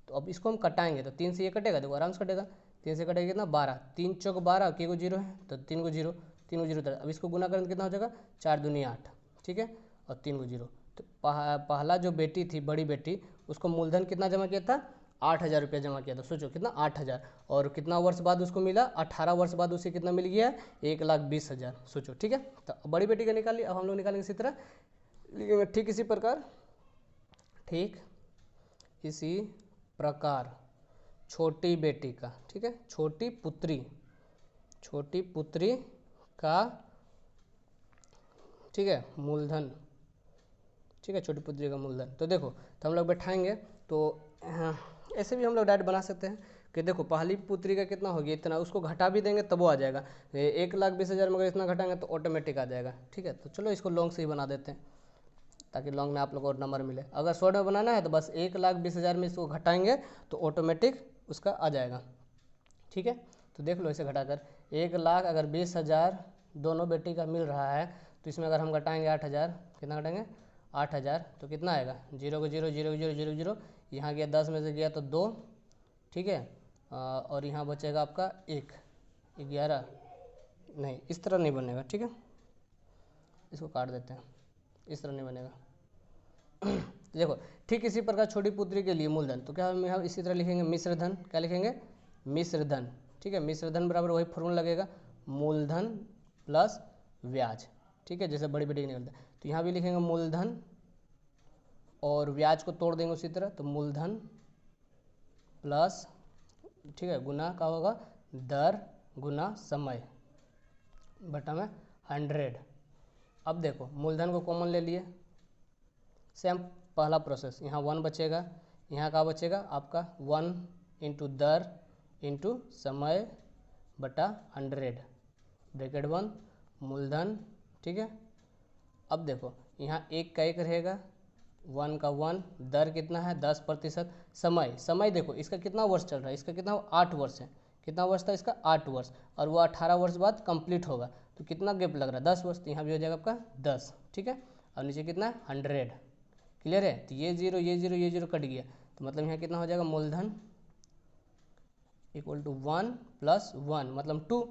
तो अब इसको हम कटाएंगे, तो 3 से ये कटेगा, देखो आराम से कटेगा, 3 से कटेगा कितना 12, 3 चौक 12, के को 0 है, तो 3 को 0, 3 को 0। अब इसको गुना करें तो कितना हो जाएगा 4 दूनी 8, ठीक है, और 3 को 0। तो पहला जो बेटी थी बड़ी बेटी, उसको मूलधन कितना जमा किया था 8,000 रुपया जमा किया था, सोचो कितना 8,000, और कितना वर्ष बाद उसको मिला 18 वर्ष बाद उसे कितना मिल गया 1,20,000, सोचो, ठीक है। तो बड़ी बेटी का निकाल लिया, अब हम लोग निकालेंगे इसी तरह, ठीक इसी प्रकार, ठीक इसी प्रकार छोटी बेटी का, ठीक है, छोटी पुत्री का, ठीक है, मूलधन, ठीक है, छोटी पुत्री का मूलधन। तो देखो, तो हम लोग बैठाएंगे, तो ऐसे भी हम लोग डायरेक्ट बना सकते हैं कि देखो पहली पुत्री का कितना हो गया इतना, उसको घटा भी देंगे तब वो आ जाएगा 1,20,000 में, अगर इतना घटाएंगे तो ऑटोमेटिक आ जाएगा, ठीक है। तो चलो इसको लॉन्ग से ही बना देते हैं, ताकि लॉन्ग में आप लोगों को नंबर मिले। अगर शॉर्ट में बनाना है तो बस 1,20,000 में इसको घटाएंगे तो ऑटोमेटिक उसका आ जाएगा, ठीक है। तो देख लो इसे घटाकर 1,00,000 अगर 20,000 दोनों बेटी का मिल रहा है, तो इसमें अगर हम घटाएंगे 8,000, कितना घटाएंगे 8,000, तो कितना आएगा 0 को 0 0 0 0 0, यहाँ गया 10 में से गया तो 2, ठीक है, और यहाँ बचेगा आपका 1 11, नहीं इस तरह नहीं बनेगा, ठीक है, इसको काट देते हैं, इस तरह नहीं बनेगा। देखो ठीक इसी प्रकार छोटी पुत्री के लिए मूलधन, तो क्या हम यहाँ इसी तरह लिखेंगे मिश्र धन, क्या लिखेंगे मिश्र धन, ठीक है। मिश्र धन बराबर वही फॉर्मूला लगेगा मूलधन प्लस ब्याज, ठीक है, जैसे बड़ी बेटी निकलता है। तो यहाँ भी लिखेंगे मूलधन और ब्याज को तोड़ देंगे उसी तरह, तो मूलधन प्लस, ठीक है, गुना का होगा दर गुना समय, बटा में 100। अब देखो मूलधन को कॉमन ले लिए, सेम पहला प्रोसेस, यहाँ 1 बचेगा, यहाँ का बचेगा आपका 1 इंटू दर इंटू समय बटा 100 ब्रैकेट बंद मूलधन। ठीक है, अब देखो यहाँ 1 का 1 रहेगा, 1 का 1, दर कितना है 10%, समय देखो इसका कितना वर्ष चल रहा है, इसका कितना 8 वर्ष है, कितना वर्ष था इसका 8 वर्ष, और वो 18 वर्ष बाद कंप्लीट होगा, तो कितना गैप लग रहा है 10 वर्ष, तो यहाँ भी हो जाएगा आपका 10। ठीक है, और नीचे कितना है 100। क्लियर है, तो ये जीरो ये जीरो ये जीरो कट गया, तो मतलब यहाँ कितना हो जाएगा मूलधन इक्वल टू 1 + 1 मतलब 2।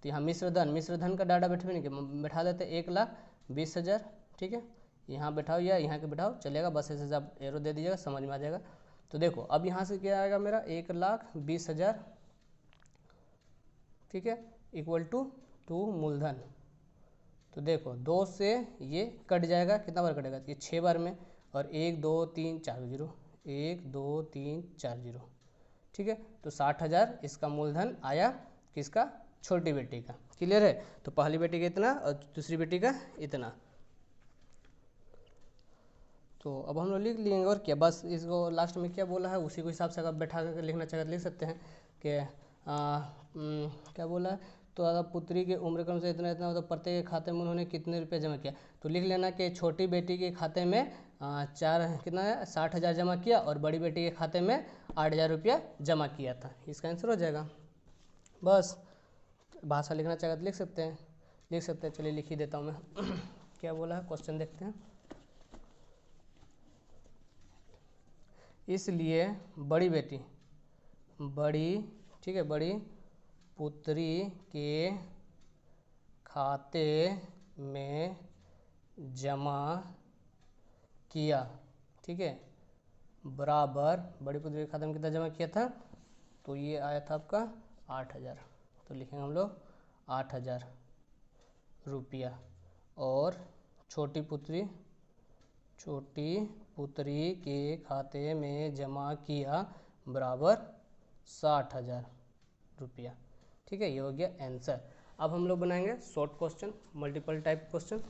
तो यहाँ मिश्रधन का डाटा बैठा देते 1,20,000। ठीक है, यहाँ बैठाओ या यहाँ के बैठाओ चलेगा, बस ऐसे आप एरो दे दीजिएगा समझ में आ जाएगा। तो देखो अब यहाँ से क्या आएगा मेरा 1,20,000। ठीक है, इक्वल टू 2 मूलधन। तो देखो 2 से ये कट जाएगा, कितना बार कटेगा ये 6 बार में, और 1 2 3 4 0, 1 2 3 4 0। ठीक है, तो 60,000 इसका मूलधन आया, किसका, छोटी बेटी का। क्लियर है, तो पहली बेटी का इतना और दूसरी बेटी का इतना। तो अब हम लोग लिख लेंगे और क्या, बस इसको लास्ट में क्या बोला है उसी को हिसाब से अगर बैठा कर लिखना चाहे तो लिख सकते हैं कि क्या बोला है, तो अगर पुत्री की उम्र क्रम से इतना इतना तो प्रत्येक खाते में उन्होंने कितने रुपए जमा किया, तो लिख लेना कि छोटी बेटी के खाते में 60,000 जमा किया और बड़ी बेटी के खाते में 8,000 रुपया जमा किया था, इसका आंसर हो जाएगा। बस भाषा लिखना चाहे तो लिख सकते हैं, चलिए लिख ही देता हूँ मैं। क्या बोला है क्वेश्चन देखते हैं। इसलिए बड़ी ठीक है बड़ी पुत्री के खाते में जमा किया, ठीक है, बराबर बड़ी पुत्री के खाते में कितना जमा किया था, तो ये आया था आपका 8,000, तो लिखेंगे हम लोग 8,000 रुपया, और छोटी पुत्री के खाते में जमा किया बराबर 60,000 रुपया। ठीक है, ये हो गया आंसर। अब हम लोग बनाएंगे short question, multiple type question.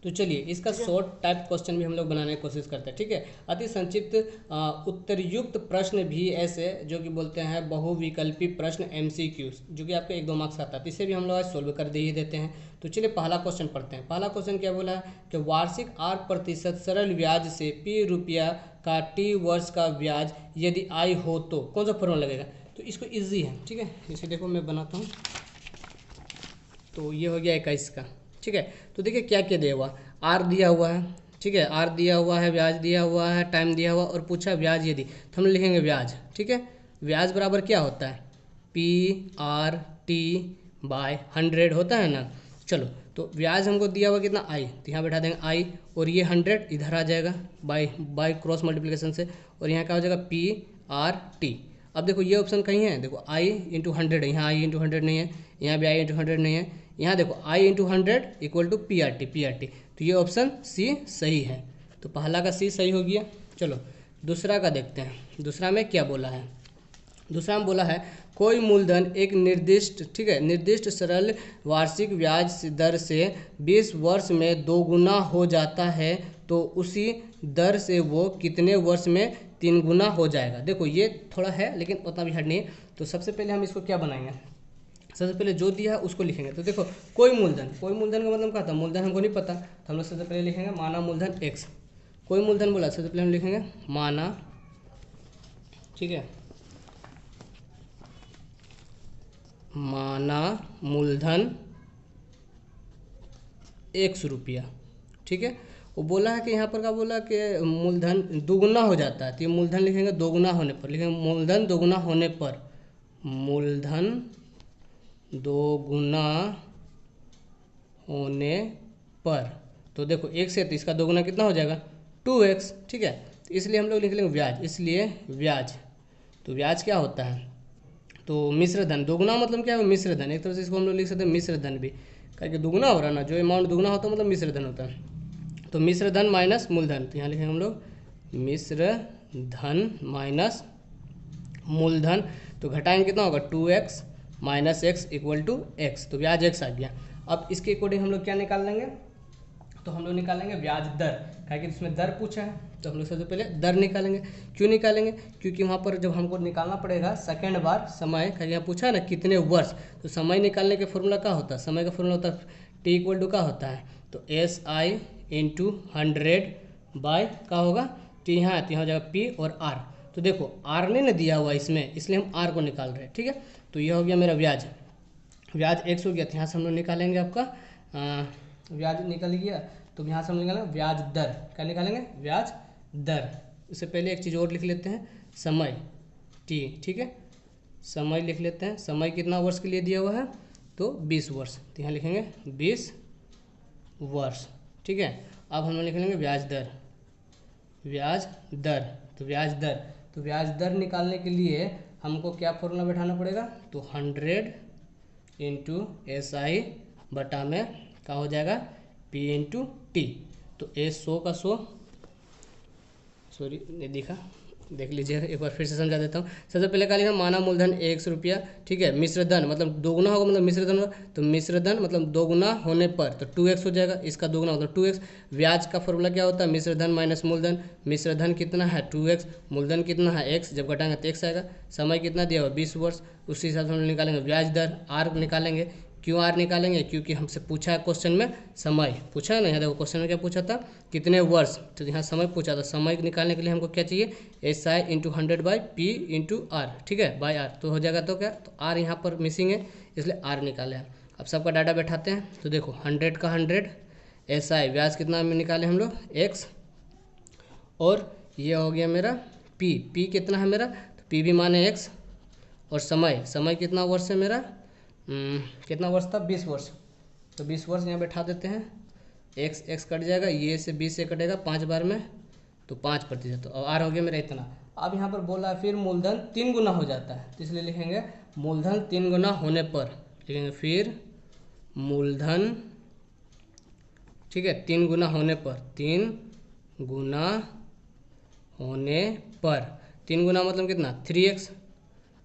तो चलिए इसका शॉर्ट टाइप क्वेश्चन भी हम लोग बनाने की कोशिश करते हैं। ठीक है, अति संक्षिप्त उत्तरयुक्त प्रश्न भी ऐसे जो कि बोलते हैं बहुविकल्पी प्रश्न MCQs, जो कि आपको 1-2 मार्क्स आता है, तो इसे भी हम लोग आज सोल्व कर दे ही देते हैं। तो चलिए पहला क्वेश्चन पढ़ते हैं। पहला क्वेश्चन क्या बोला है कि वार्षिक 8% सरल ब्याज से P रुपया का T वर्ष का ब्याज यदि I हो तो कौन सा फॉर्मूला लगेगा। तो इसको ईजी है, ठीक है, इसे देखो मैं बनाता हूँ। तो ये हो गया 21 का। ठीक है, तो देखिए क्या क्या दिया हुआ, आर दिया हुआ है, ठीक है, आर दिया हुआ है, ब्याज दिया हुआ है, टाइम दिया हुआ, और पूछा ब्याज यदि, तो हम लिखेंगे ब्याज। ठीक है, ब्याज बराबर क्या होता है PRT/100 होता है ना। चलो तो ब्याज हमको दिया हुआ कितना आई, तो यहाँ बैठा देंगे आई, और ये 100 इधर आ जाएगा बाय क्रॉस मल्टीप्लिकेशन से, और यहाँ क्या हो जाएगा PRT। अब देखो ये ऑप्शन कहीं है, देखो i × 100 है, यहाँ i × 100 नहीं है, यहाँ भी i × 100 नहीं है, यहाँ देखो i × 100 = PRT, तो ये ऑप्शन सी सही है। तो पहला का सी सही हो गया। चलो दूसरा का देखते हैं, दूसरा में क्या बोला है। दूसरा में बोला है कोई मूलधन एक निर्दिष्ट, ठीक है, निर्दिष्ट सरल वार्षिक ब्याज दर से 20 वर्ष में 2 गुना हो जाता है, तो उसी दर से वो कितने वर्ष में 3 गुना हो जाएगा। देखो ये थोड़ा है लेकिन उतना भी हार्ड नहीं है। तो सबसे पहले हम इसको क्या बनाएंगे, सबसे पहले जो दिया है उसको लिखेंगे। तो देखो कोई मूलधन का मतलब क्या था, मूलधन हमको नहीं पता, तो हम लोग सबसे पहले लिखेंगे माना मूलधन x। कोई मूलधन बोला, सबसे पहले हम लिखेंगे माना, ठीक है, माना मूलधन x रुपया। ठीक है, वो बोला है कि यहाँ पर क्या बोला कि मूलधन दोगुना हो जाता है, तो ये मूलधन लिखेंगे दोगुना होने पर, लिखेंगे मूलधन दोगुना होने पर, मूलधन दोगुना होने पर। तो देखो x है तो इसका दोगुना कितना हो जाएगा 2x। ठीक है, तो इसलिए हम लोग लिख लेंगे ब्याज, इसलिए ब्याज। तो ब्याज क्या होता है, तो मिश्रधन, दोगुना मतलब क्या है मिश्रधन, एक तरह से इसको हम लोग लिख सकते हैं मिश्रधन भी, क्योंकि दोगुना हो रहा है ना, जो अमाउंट दोगुना होता है मतलब मिश्रधन होता है। तो मिश्रधन माइनस मूलधन, तो यहाँ लिखेंगे हम लोग मिश्रधन माइनस मूलधन, तो घटाएंगे कितना होगा 2x - x = x, तो ब्याज x आ गया। अब इसके अकॉर्डिंग हम लोग क्या निकाल लेंगे, तो हम लोग निकालेंगे ब्याज दर, क्या कि इसमें दर पूछा है तो हम लोग सबसे पहले दर निकालेंगे। क्यों निकालेंगे, क्योंकि वहाँ पर जब हमको निकालना पड़ेगा सेकेंड बार समय, क्या यहाँ पूछा है ना कितने वर्ष, तो समय निकालने के फॉर्मूला क्या होता है, समय का फॉर्मूला होता है टी इक्वल टू क्या होता है, तो एस आई इंटू 100 बाय क्या होगा टी, यहाँ तो यहाँ हो जाएगा पी और आर। तो देखो आर ने ना दिया हुआ इसमें, इसलिए हम आर को निकाल रहे हैं, ठीक है। तो ये हो गया मेरा ब्याज, ब्याज एक्स हो गया, तो यहाँ से हम लोग निकालेंगे आपका ब्याज निकल गया, तो यहाँ से हम निकालेंगे ब्याज दर, क्या निकालेंगे ब्याज दर। उससे पहले एक चीज़ और लिख लेते हैं, समय टी, ठीक है, समय लिख लेते हैं, समय कितना वर्ष के लिए दिया हुआ है, तो 20 वर्ष, तो यहाँ लिखेंगे 20 वर्ष, ठीक है। अब हम लोग लिखेंगे ब्याज दर, ब्याज दर, तो ब्याज दर, तो ब्याज दर निकालने के लिए हमको क्या फॉर्मूला बैठाना पड़ेगा, तो 100 इंटू एस आई बटा में क्या हो जाएगा पी इंटू टी। तो ए 100 का 100, सॉरी नहीं दिखा, देख लीजिए एक बार फिर से समझा देता हूँ। सबसे पहले क्या लिखा, माना मूलधन 100 रुपया, ठीक है, मिश्र धन मतलब दोगुना होगा, मतलब मिश्र धन होगा, तो मिश्र धन मतलब दोगुना होने पर तो 2x हो जाएगा, इसका दोगुना मतलब 2x। ब्याज का फॉर्मूला क्या होता है, मिश्र धन माइनस मूलधन, मिश्र धन कितना है 2x, मूलधन कितना है x, जब घटाएंगे तो x आएगा। समय कितना दिया हुआ 20 वर्ष, उसी हिसाब से हम निकालेंगे ब्याज दर, आर निकालेंगे। क्यों आर निकालेंगे, क्योंकि हमसे पूछा है क्वेश्चन में समय पूछा है ना, यहाँ देखो क्वेश्चन में क्या पूछा था कितने वर्ष, तो यहाँ समय पूछा था, समय निकालने के लिए हमको क्या चाहिए S I into 100 by P into R, ठीक है, बाई आर, तो हो जाएगा तो क्या, तो आर यहाँ पर मिसिंग है इसलिए आर निकाले हैं। अब सबका डाटा बैठाते हैं, तो देखो 100 का 100, एस आई ब्याज कितना में निकाले हम लोग एक्स, और ये हो गया मेरा पी, पी कितना है मेरा, तो पी भी माने एक्स, और समय, समय कितना वर्ष है मेरा, कितना वर्ष था 20 वर्ष, तो 20 वर्ष यहाँ बैठा देते हैं, एक्स एक्स कट जाएगा, ये से 20 से कटेगा 5 बार में, तो 5%, तो आर हो गया मेरा इतना। अब यहाँ पर बोला है फिर मूलधन 3 गुना हो जाता है, तो इसलिए लिखेंगे मूलधन 3 गुना होने पर, लिखेंगे फिर मूलधन, ठीक है, 3 गुना होने पर, 3 गुना होने पर, 3 गुना मतलब कितना 3x,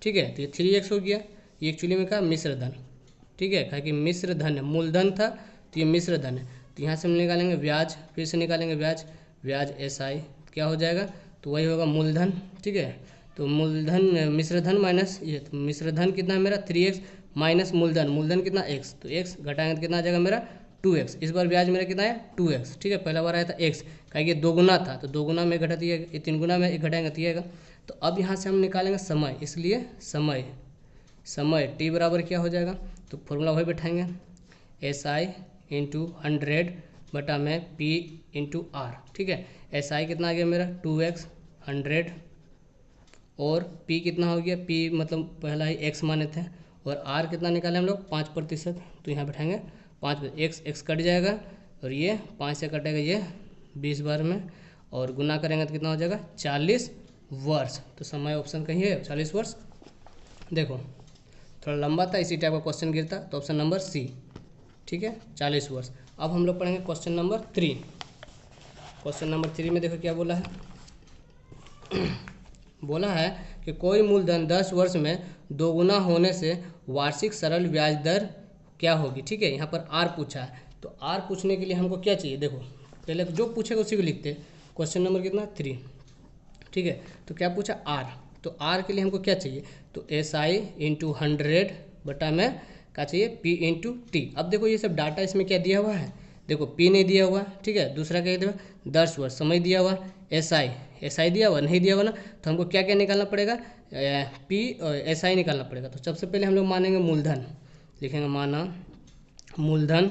ठीक है, तो ये 3x हो गया, ये एक्चुअली में क्या मिश्र धन, ठीक है, क्या कि मिश्र धन है, मूलधन था तो ये मिश्र धन है, तो यहाँ से हम निकालेंगे ब्याज, फिर से निकालेंगे ब्याज, ब्याज एस आई क्या हो जाएगा, तो वही होगा मूलधन, ठीक है, तो मूलधन मिश्र धन माइनस ये, तो मिश्र धन कितना है मेरा 3x माइनस मूलधन, मूलधन कितना x, तो x घटाएंगे तो कितना आ जाएगा मेरा 2x, इस बार ब्याज मेरा कितना है 2x, ठीक है, पहला बार आया था x, क्या ये 2 गुना था तो 2 गुना में घटा दिया, ये 3 गुना में घटाएंगे तो ये आएगा। तो अब यहाँ से हम निकालेंगे समय, इसलिए समय, समय टी बराबर क्या हो जाएगा, तो फॉर्मूला वही बैठाएंगे एस आई इंटू 100 बटा में पी इंटू आर, ठीक है, एस आई कितना आ गया मेरा 2x 100, और p कितना हो गया, p मतलब पहला ही x माने थे, और r कितना निकाले हम लोग 5%, तो यहाँ बैठाएंगे 5, x कट जाएगा, और ये 5 से कटेगा ये 20 बार में, और गुना करेंगे तो कितना हो जाएगा 40 वर्ष, तो समय ऑप्शन कहीं है 40 वर्ष। देखो थोड़ा लंबा था, इसी टाइप का क्वेश्चन गिरता, तो ऑप्शन नंबर सी, ठीक है 40 वर्ष। अब हम लोग पढ़ेंगे क्वेश्चन नंबर 3। क्वेश्चन नंबर 3 में देखो क्या बोला है बोला है कि कोई मूलधन 10 वर्ष में 2 गुना होने से वार्षिक सरल ब्याज दर क्या होगी, ठीक है, यहाँ पर आर पूछा है, तो आर पूछने के लिए हमको क्या चाहिए, देखो पहले जो पूछेगा उसी को लिखते हैं, क्वेश्चन नंबर कितना 3, ठीक है, तो क्या पूछा आर, तो आर के लिए हमको क्या चाहिए, तो एस आई इंटू 100 बटा में क्या चाहिए पी इंटू टी। अब देखो ये सब डाटा इसमें क्या दिया हुआ है, देखो पी नहीं दिया हुआ, ठीक है, दूसरा क्या दिया 10 वर्ष, समय दिया हुआ, एस आई दिया हुआ नहीं दिया हुआ ना, तो हमको क्या क्या निकालना पड़ेगा पी एस आई निकालना पड़ेगा। तो सबसे पहले हम लोग मानेंगे मूलधन, लिखेंगे माना मूलधन,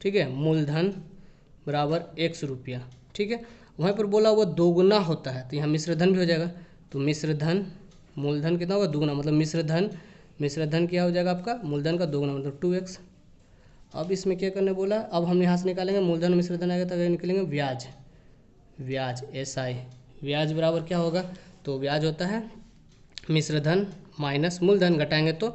ठीक है, मूलधन बराबर 100 रुपया, ठीक है, वहाँ पर बोला हुआ 2 गुना होता है, तो यहाँ मिश्र धन भी हो जाएगा, तो मिश्र धन मूलधन कितना होगा 2 गुना, मतलब मिश्र धन क्या हो जाएगा आपका मूलधन का 2 गुना मतलब 2x। अब इसमें क्या करने बोला, अब हम यहाँ से निकालेंगे मूलधन मिश्र धन आएगा, तो निकलेंगे ब्याज, ब्याज एस आई, ब्याज बराबर क्या होगा, तो ब्याज होता है मिश्र धन माइनस मूलधन घटाएंगे तो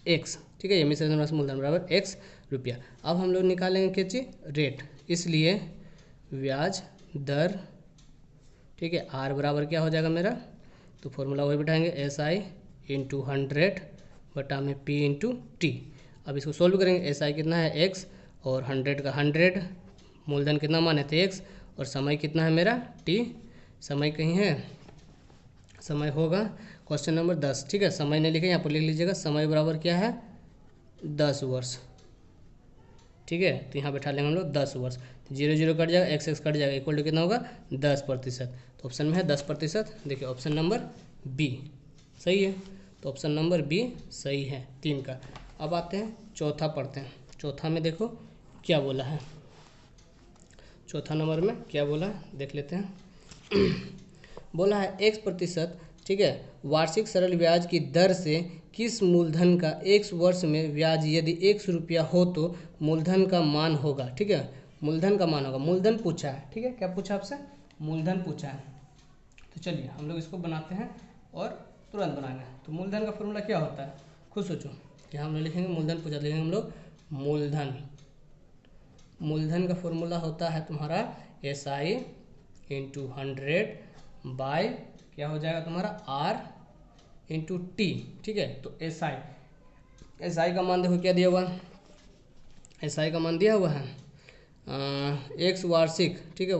x, ठीक है, ये मिश्र धन माइनस मूलधन बराबर x रुपया। अब हम लोग निकालेंगे क्या चीज रेट, इसलिए ब्याज दर, ठीक है, आर बराबर क्या हो जाएगा मेरा, तो फॉर्मूला वही बैठाएंगे एस आई इंटू 100 बटा में पी इंटू टी। अब इसको सोल्व करेंगे। एस आई कितना है x, और 100 का 100, मूलधन कितना माने थे x, और समय कितना है मेरा t, समय कहीं है, समय होगा क्वेश्चन नंबर 10, ठीक है। समय नहीं लिखे, यहाँ पर लिख लीजिएगा, समय बराबर क्या है 10 वर्ष, ठीक है। तो यहाँ बैठा लेंगे हम लोग 10 वर्ष, 0 0 कट जाएगा, x कट जाएगा, इक्वल टू कितना होगा 10%। तो ऑप्शन में है 10%, देखिए ऑप्शन नंबर बी सही है। तो ऑप्शन नंबर बी सही है 3 का। अब आते हैं चौथा पढ़ते हैं। चौथा में देखो क्या बोला है, चौथा नंबर में क्या बोला है देख लेते हैं। बोला है x%, ठीक है, वार्षिक सरल ब्याज की दर से किस मूलधन का x वर्ष में ब्याज यदि 100 रुपया हो तो मूलधन का मान होगा, ठीक है। मूलधन का मान होगा, मूलधन पूछा है, ठीक है। क्या पूछा आपसे, मूलधन पूछा है। तो चलिए हम लोग इसको बनाते हैं और तुरंत बनाएंगे। तो मूलधन का फॉर्मूला क्या होता है, खुद सोचो। यहाँ हम लोग लिखेंगे मूलधन पूछा, लिखेंगे हम लोग मूलधन। मूलधन का फॉर्मूला होता है तुम्हारा SI × 100 बाय क्या हो जाएगा तुम्हारा R × T, ठीक है। तो SI का मान देखो क्या दिया हुआ है, SI का मान दिया हुआ है x वार्षिक, ठीक है,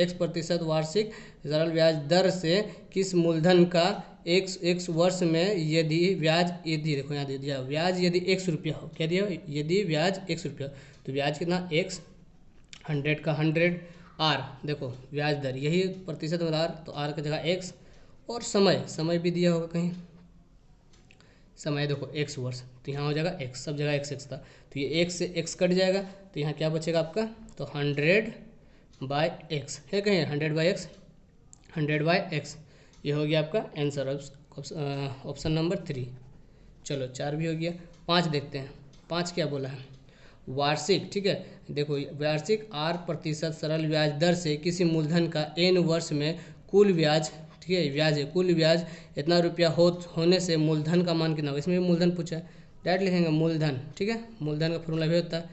x% वार्षिक सरल ब्याज दर से किस मूलधन का x वर्ष में यदि ब्याज, यदि देखो यहाँ दे दिया ब्याज यदि 100 रुपया हो, क्या दिया, यदि ब्याज 100 रुपया, तो ब्याज कितना x, 100 का 100, R देखो ब्याज दर यही प्रतिशत वाला R, तो R की जगह x, और समय भी दिया होगा कहीं, समय देखो x वर्ष, तो यहाँ हो जाएगा x, सब जगह x था, तो ये x से x कट जाएगा, तो यहाँ क्या बचेगा आपका, तो 100/x है कहीं, 100/x, 100/x, ये हो गया आपका आंसर, ऑप्शन नंबर 3। चलो 4 भी हो गया। 5 देखते हैं, 5 क्या बोला है, वार्षिक, ठीक है, देखो वार्षिक R% सरल ब्याज दर से किसी मूलधन का n वर्ष में कुल ब्याज, ठीक है, ब्याज है, कुल ब्याज इतना रुपया होने से मूलधन का मान कितना होगा, इसमें भी मूलधन पूछा है, डायरेक्ट लिखेंगे मूलधन, ठीक है। मूलधन का फॉर्मूला भी होता है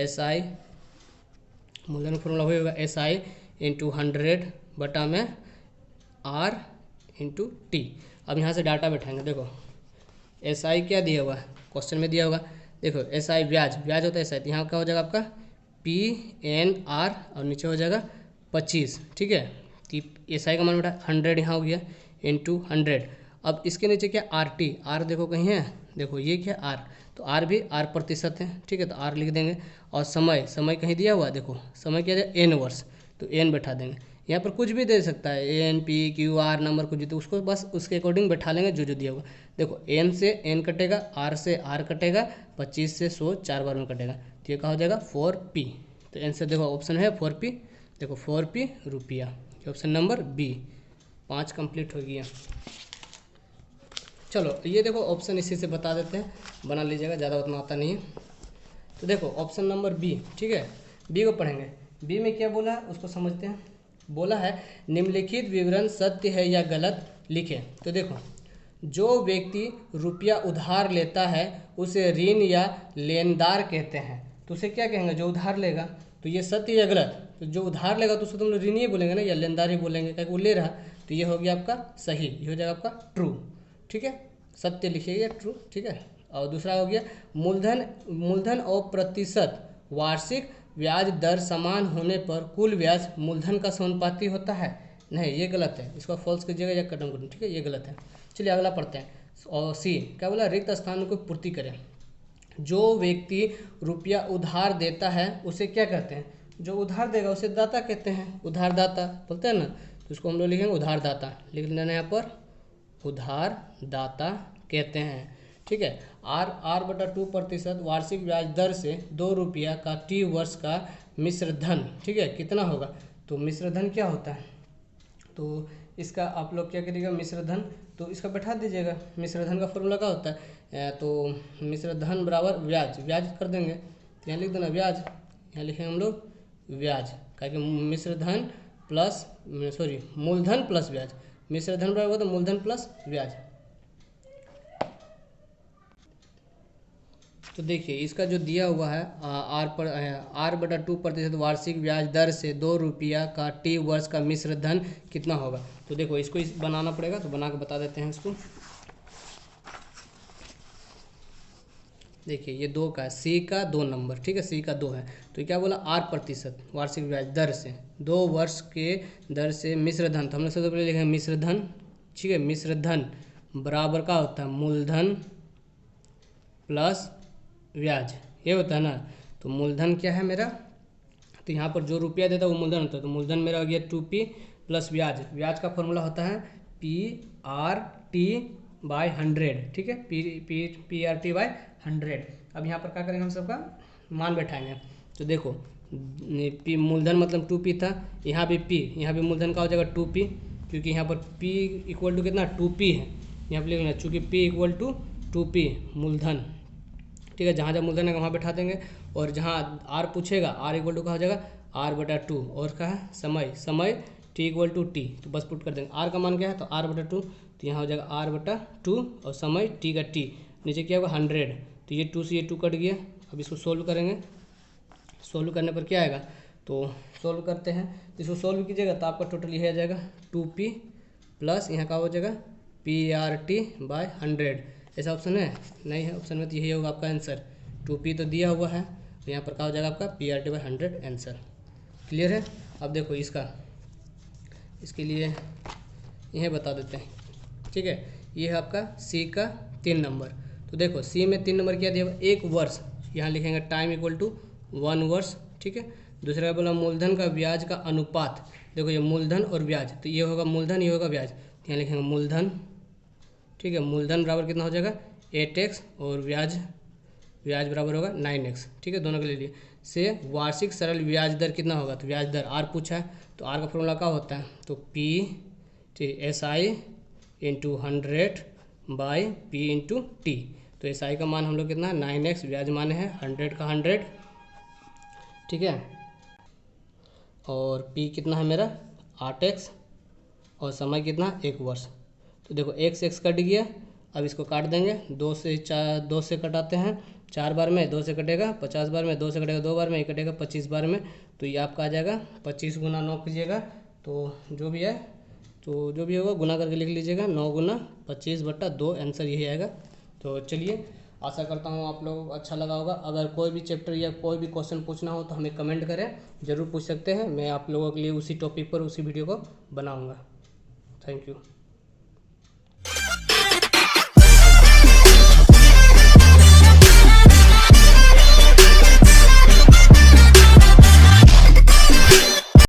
SI, मूलधन का फॉर्मूला वही होगा SI × 100 बटा में R × T। अब यहाँ से डाटा बैठाएंगे, देखो SI क्या दिया हुआ है, क्वेश्चन में दिया होगा, देखो SI ब्याज होता है SI, तो यहाँ क्या हो जाएगा आपका PNR, और नीचे हो जाएगा 25, ठीक है। SI का मान बेटा 100 यहाँ हो गया × 100। अब इसके नीचे क्या RT, R देखो कहीं है, देखो ये क्या R, तो R भी R% है, ठीक है, तो R लिख देंगे। और समय कहीं दिया हुआ है, देखो समय क्या है n वर्ष, तो n बैठा देंगे। यहाँ पर कुछ भी दे सकता है, AN PQR नंबर कुछ भी, तो उसको बस उसके अकॉर्डिंग बैठा लेंगे जो दिया हुआ। देखो n से n कटेगा, R से R कटेगा, 25 से 100 4 बार में कटेगा, तो ये कहा हो जाएगा 4P। तो आंसर देखो ऑप्शन है 4P, देखो 4P रुपया, ऑप्शन नंबर बी। 5 कंप्लीट हो गया। चलो ये देखो ऑप्शन इसी से बता देते हैं, बना लीजिएगा, ज़्यादा उतना आता नहीं है। तो देखो ऑप्शन नंबर बी, ठीक है, बी को पढ़ेंगे। बी में क्या बोला है उसको समझते हैं। बोला है निम्नलिखित विवरण सत्य है या गलत लिखें। तो देखो जो व्यक्ति रुपया उधार लेता है उसे ऋण या लेनदार कहते हैं। तो उसे क्या कहेंगे, जो उधार लेगा, तो ये सत्य या गलत, तो जो उधार लेगा तो उसको तुम लोग ऋण ही बोलेंगे ना, या लेनदार ही बोलेंगे, क्योंकि वो ले रहा, तो ये हो गया आपका सही, ये हो जाएगा आपका ट्रू, ठीक है, सत्य लिखिएगा ट्रू, ठीक है। और दूसरा हो गया मूलधन और प्रतिशत वार्षिक ब्याज दर समान होने पर कुल ब्याज मूलधन का समानुपाती होता है, नहीं ये गलत है, इसको फॉल्स कीजिएगा या खत्म करूँ, ठीक है, ये गलत है। चलिए अगला पढ़ते हैं। और सी क्या बोला, रिक्त स्थान को पूर्ति करें। जो व्यक्ति रुपया उधार देता है उसे क्या कहते हैं, जो उधार देगा उसे दाता कहते हैं, उधारदाता बोलते हैं ना, तो उसको हम लोग लिखेंगे उधारदाता, लिख लेना यहाँ पर उधारदाता कहते हैं, ठीक है। R/2% वार्षिक ब्याज दर से 2 रुपया का T वर्ष का मिश्र धन, ठीक है, कितना होगा, तो मिश्र धन क्या होता है, तो इसका आप लोग क्या करिएगा, मिश्र धन, तो इसका बैठा दीजिएगा। मिश्र धन का फॉर्मूला क्या होता है, तो मिश्र धन बराबर ब्याज कर देंगे, तो यहाँ लिख देना ब्याज, यहाँ लिखेंगे हम लोग ब्याज, क्योंकि मिश्र धन प्लस मूलधन प्लस ब्याज, मिश्र धन बराबर तो मूलधन प्लस ब्याज। तो देखिए इसका जो दिया हुआ है R/2% वार्षिक ब्याज दर से 2 रुपया का T वर्ष का मिश्र धन कितना होगा। तो देखो इसको बनाना पड़ेगा, तो बना के बता देते हैं इसको। देखिए ये 2 का है, सी का 2 नंबर, ठीक है, सी का 2 है, तो ये क्या बोला 8% वार्षिक ब्याज दर से, 2 वर्ष के दर से मिश्र धन, तो हमने सबसे पहले लिखा है मिश्र धन, ठीक है, मिश्र धन बराबर का होता है मूलधन प्लस ब्याज, ये होता है ना। तो मूलधन क्या है मेरा, तो यहाँ पर जो रुपया देता है वो मूलधन होता है, तो मूलधन मेरा हो गया 2p प्लस ब्याज, ब्याज का फॉर्मूला होता है PRT/100, ठीक है, PRT/100। अब यहाँ पर क्या करेंगे, हम सबका मान बैठाएंगे, तो देखो मूलधन मतलब 2p था, यहाँ भी p, यहाँ भी मूलधन का हो जाएगा 2p, क्योंकि यहाँ पर p इक्वल टू कितना 2p है, यहाँ पर लिखना चूँकि p इक्वल टू 2p मूलधन, ठीक है, जहाँ जहाँ मूलधन है वहाँ बैठा देंगे, और जहाँ r पूछेगा r इक्वल टू का हो जाएगा r/2, और क्या है समय t इक्वल टू टी, तो बस पुट कर देंगे, r का मान क्या है तो r/2, तो यहाँ हो जाएगा r/2 और समय t का t, नीचे क्या होगा 100, तो ये 2 से ये 2 कट गया। अब इसको सोल्व करेंगे, सोल्व करने पर क्या आएगा, तो सोल्व करते हैं, इसको सोल्व कीजिएगा तो आपका टोटल ये आ जाएगा 2p प्लस यहाँ का हो जाएगा PRT/100, ऐसा ऑप्शन है नहीं है, ऑप्शन में तो यही होगा आपका आंसर, 2p तो दिया हुआ है, तो यहाँ पर क्या हो जाएगा आपका PRT/100 आंसर। क्लियर है। अब देखो इसके लिए यह बता देते हैं, ठीक है, ये है आपका सी का 3 नंबर, तो देखो सी में 3 नंबर क्या दिया हुआ 1 वर्ष, यहाँ लिखेंगे टाइम इक्वल टू 1 वर्ष, ठीक है। दूसरा बोला मूलधन का ब्याज का अनुपात, देखो ये मूलधन और ब्याज, तो ये होगा मूलधन, ये होगा ब्याज, तो यहाँ लिखेंगे मूलधन, ठीक है, मूलधन बराबर कितना हो जाएगा 8x, और ब्याज बराबर होगा 9x, ठीक है, दोनों के लिए से वार्षिक सरल ब्याज दर कितना होगा, तो ब्याज दर r पूछा है, तो r का फॉर्मूला क्या होता है, तो p SI into 100/p into T, तो SI का मान हम लोग कितना है 9x, ब्याज मान है 100 का 100, ठीक है, और p कितना है मेरा 8x, और समय कितना 1 वर्ष, तो देखो x कट गया, अब इसको काट देंगे, 2 से कटाते हैं 4 बार में, 2 से कटेगा 50 बार में, 2 से कटेगा 2 बार में, ये कटेगा 25 बार में, तो ये आपका आ जाएगा 25 गुना 9 कीजिएगा, तो जो भी है तो जो भी होगा गुना करके लिख लीजिएगा, 9 गुना 25/2, आंसर यही आएगा। तो चलिए, आशा करता हूँ आप लोगों को अच्छा लगा होगा। अगर कोई भी चैप्टर या कोई भी क्वेश्चन पूछना हो तो हमें कमेंट करें, ज़रूर पूछ सकते हैं, मैं आप लोगों के लिए उसी टॉपिक पर उसी वीडियो को बनाऊँगा। Thank you.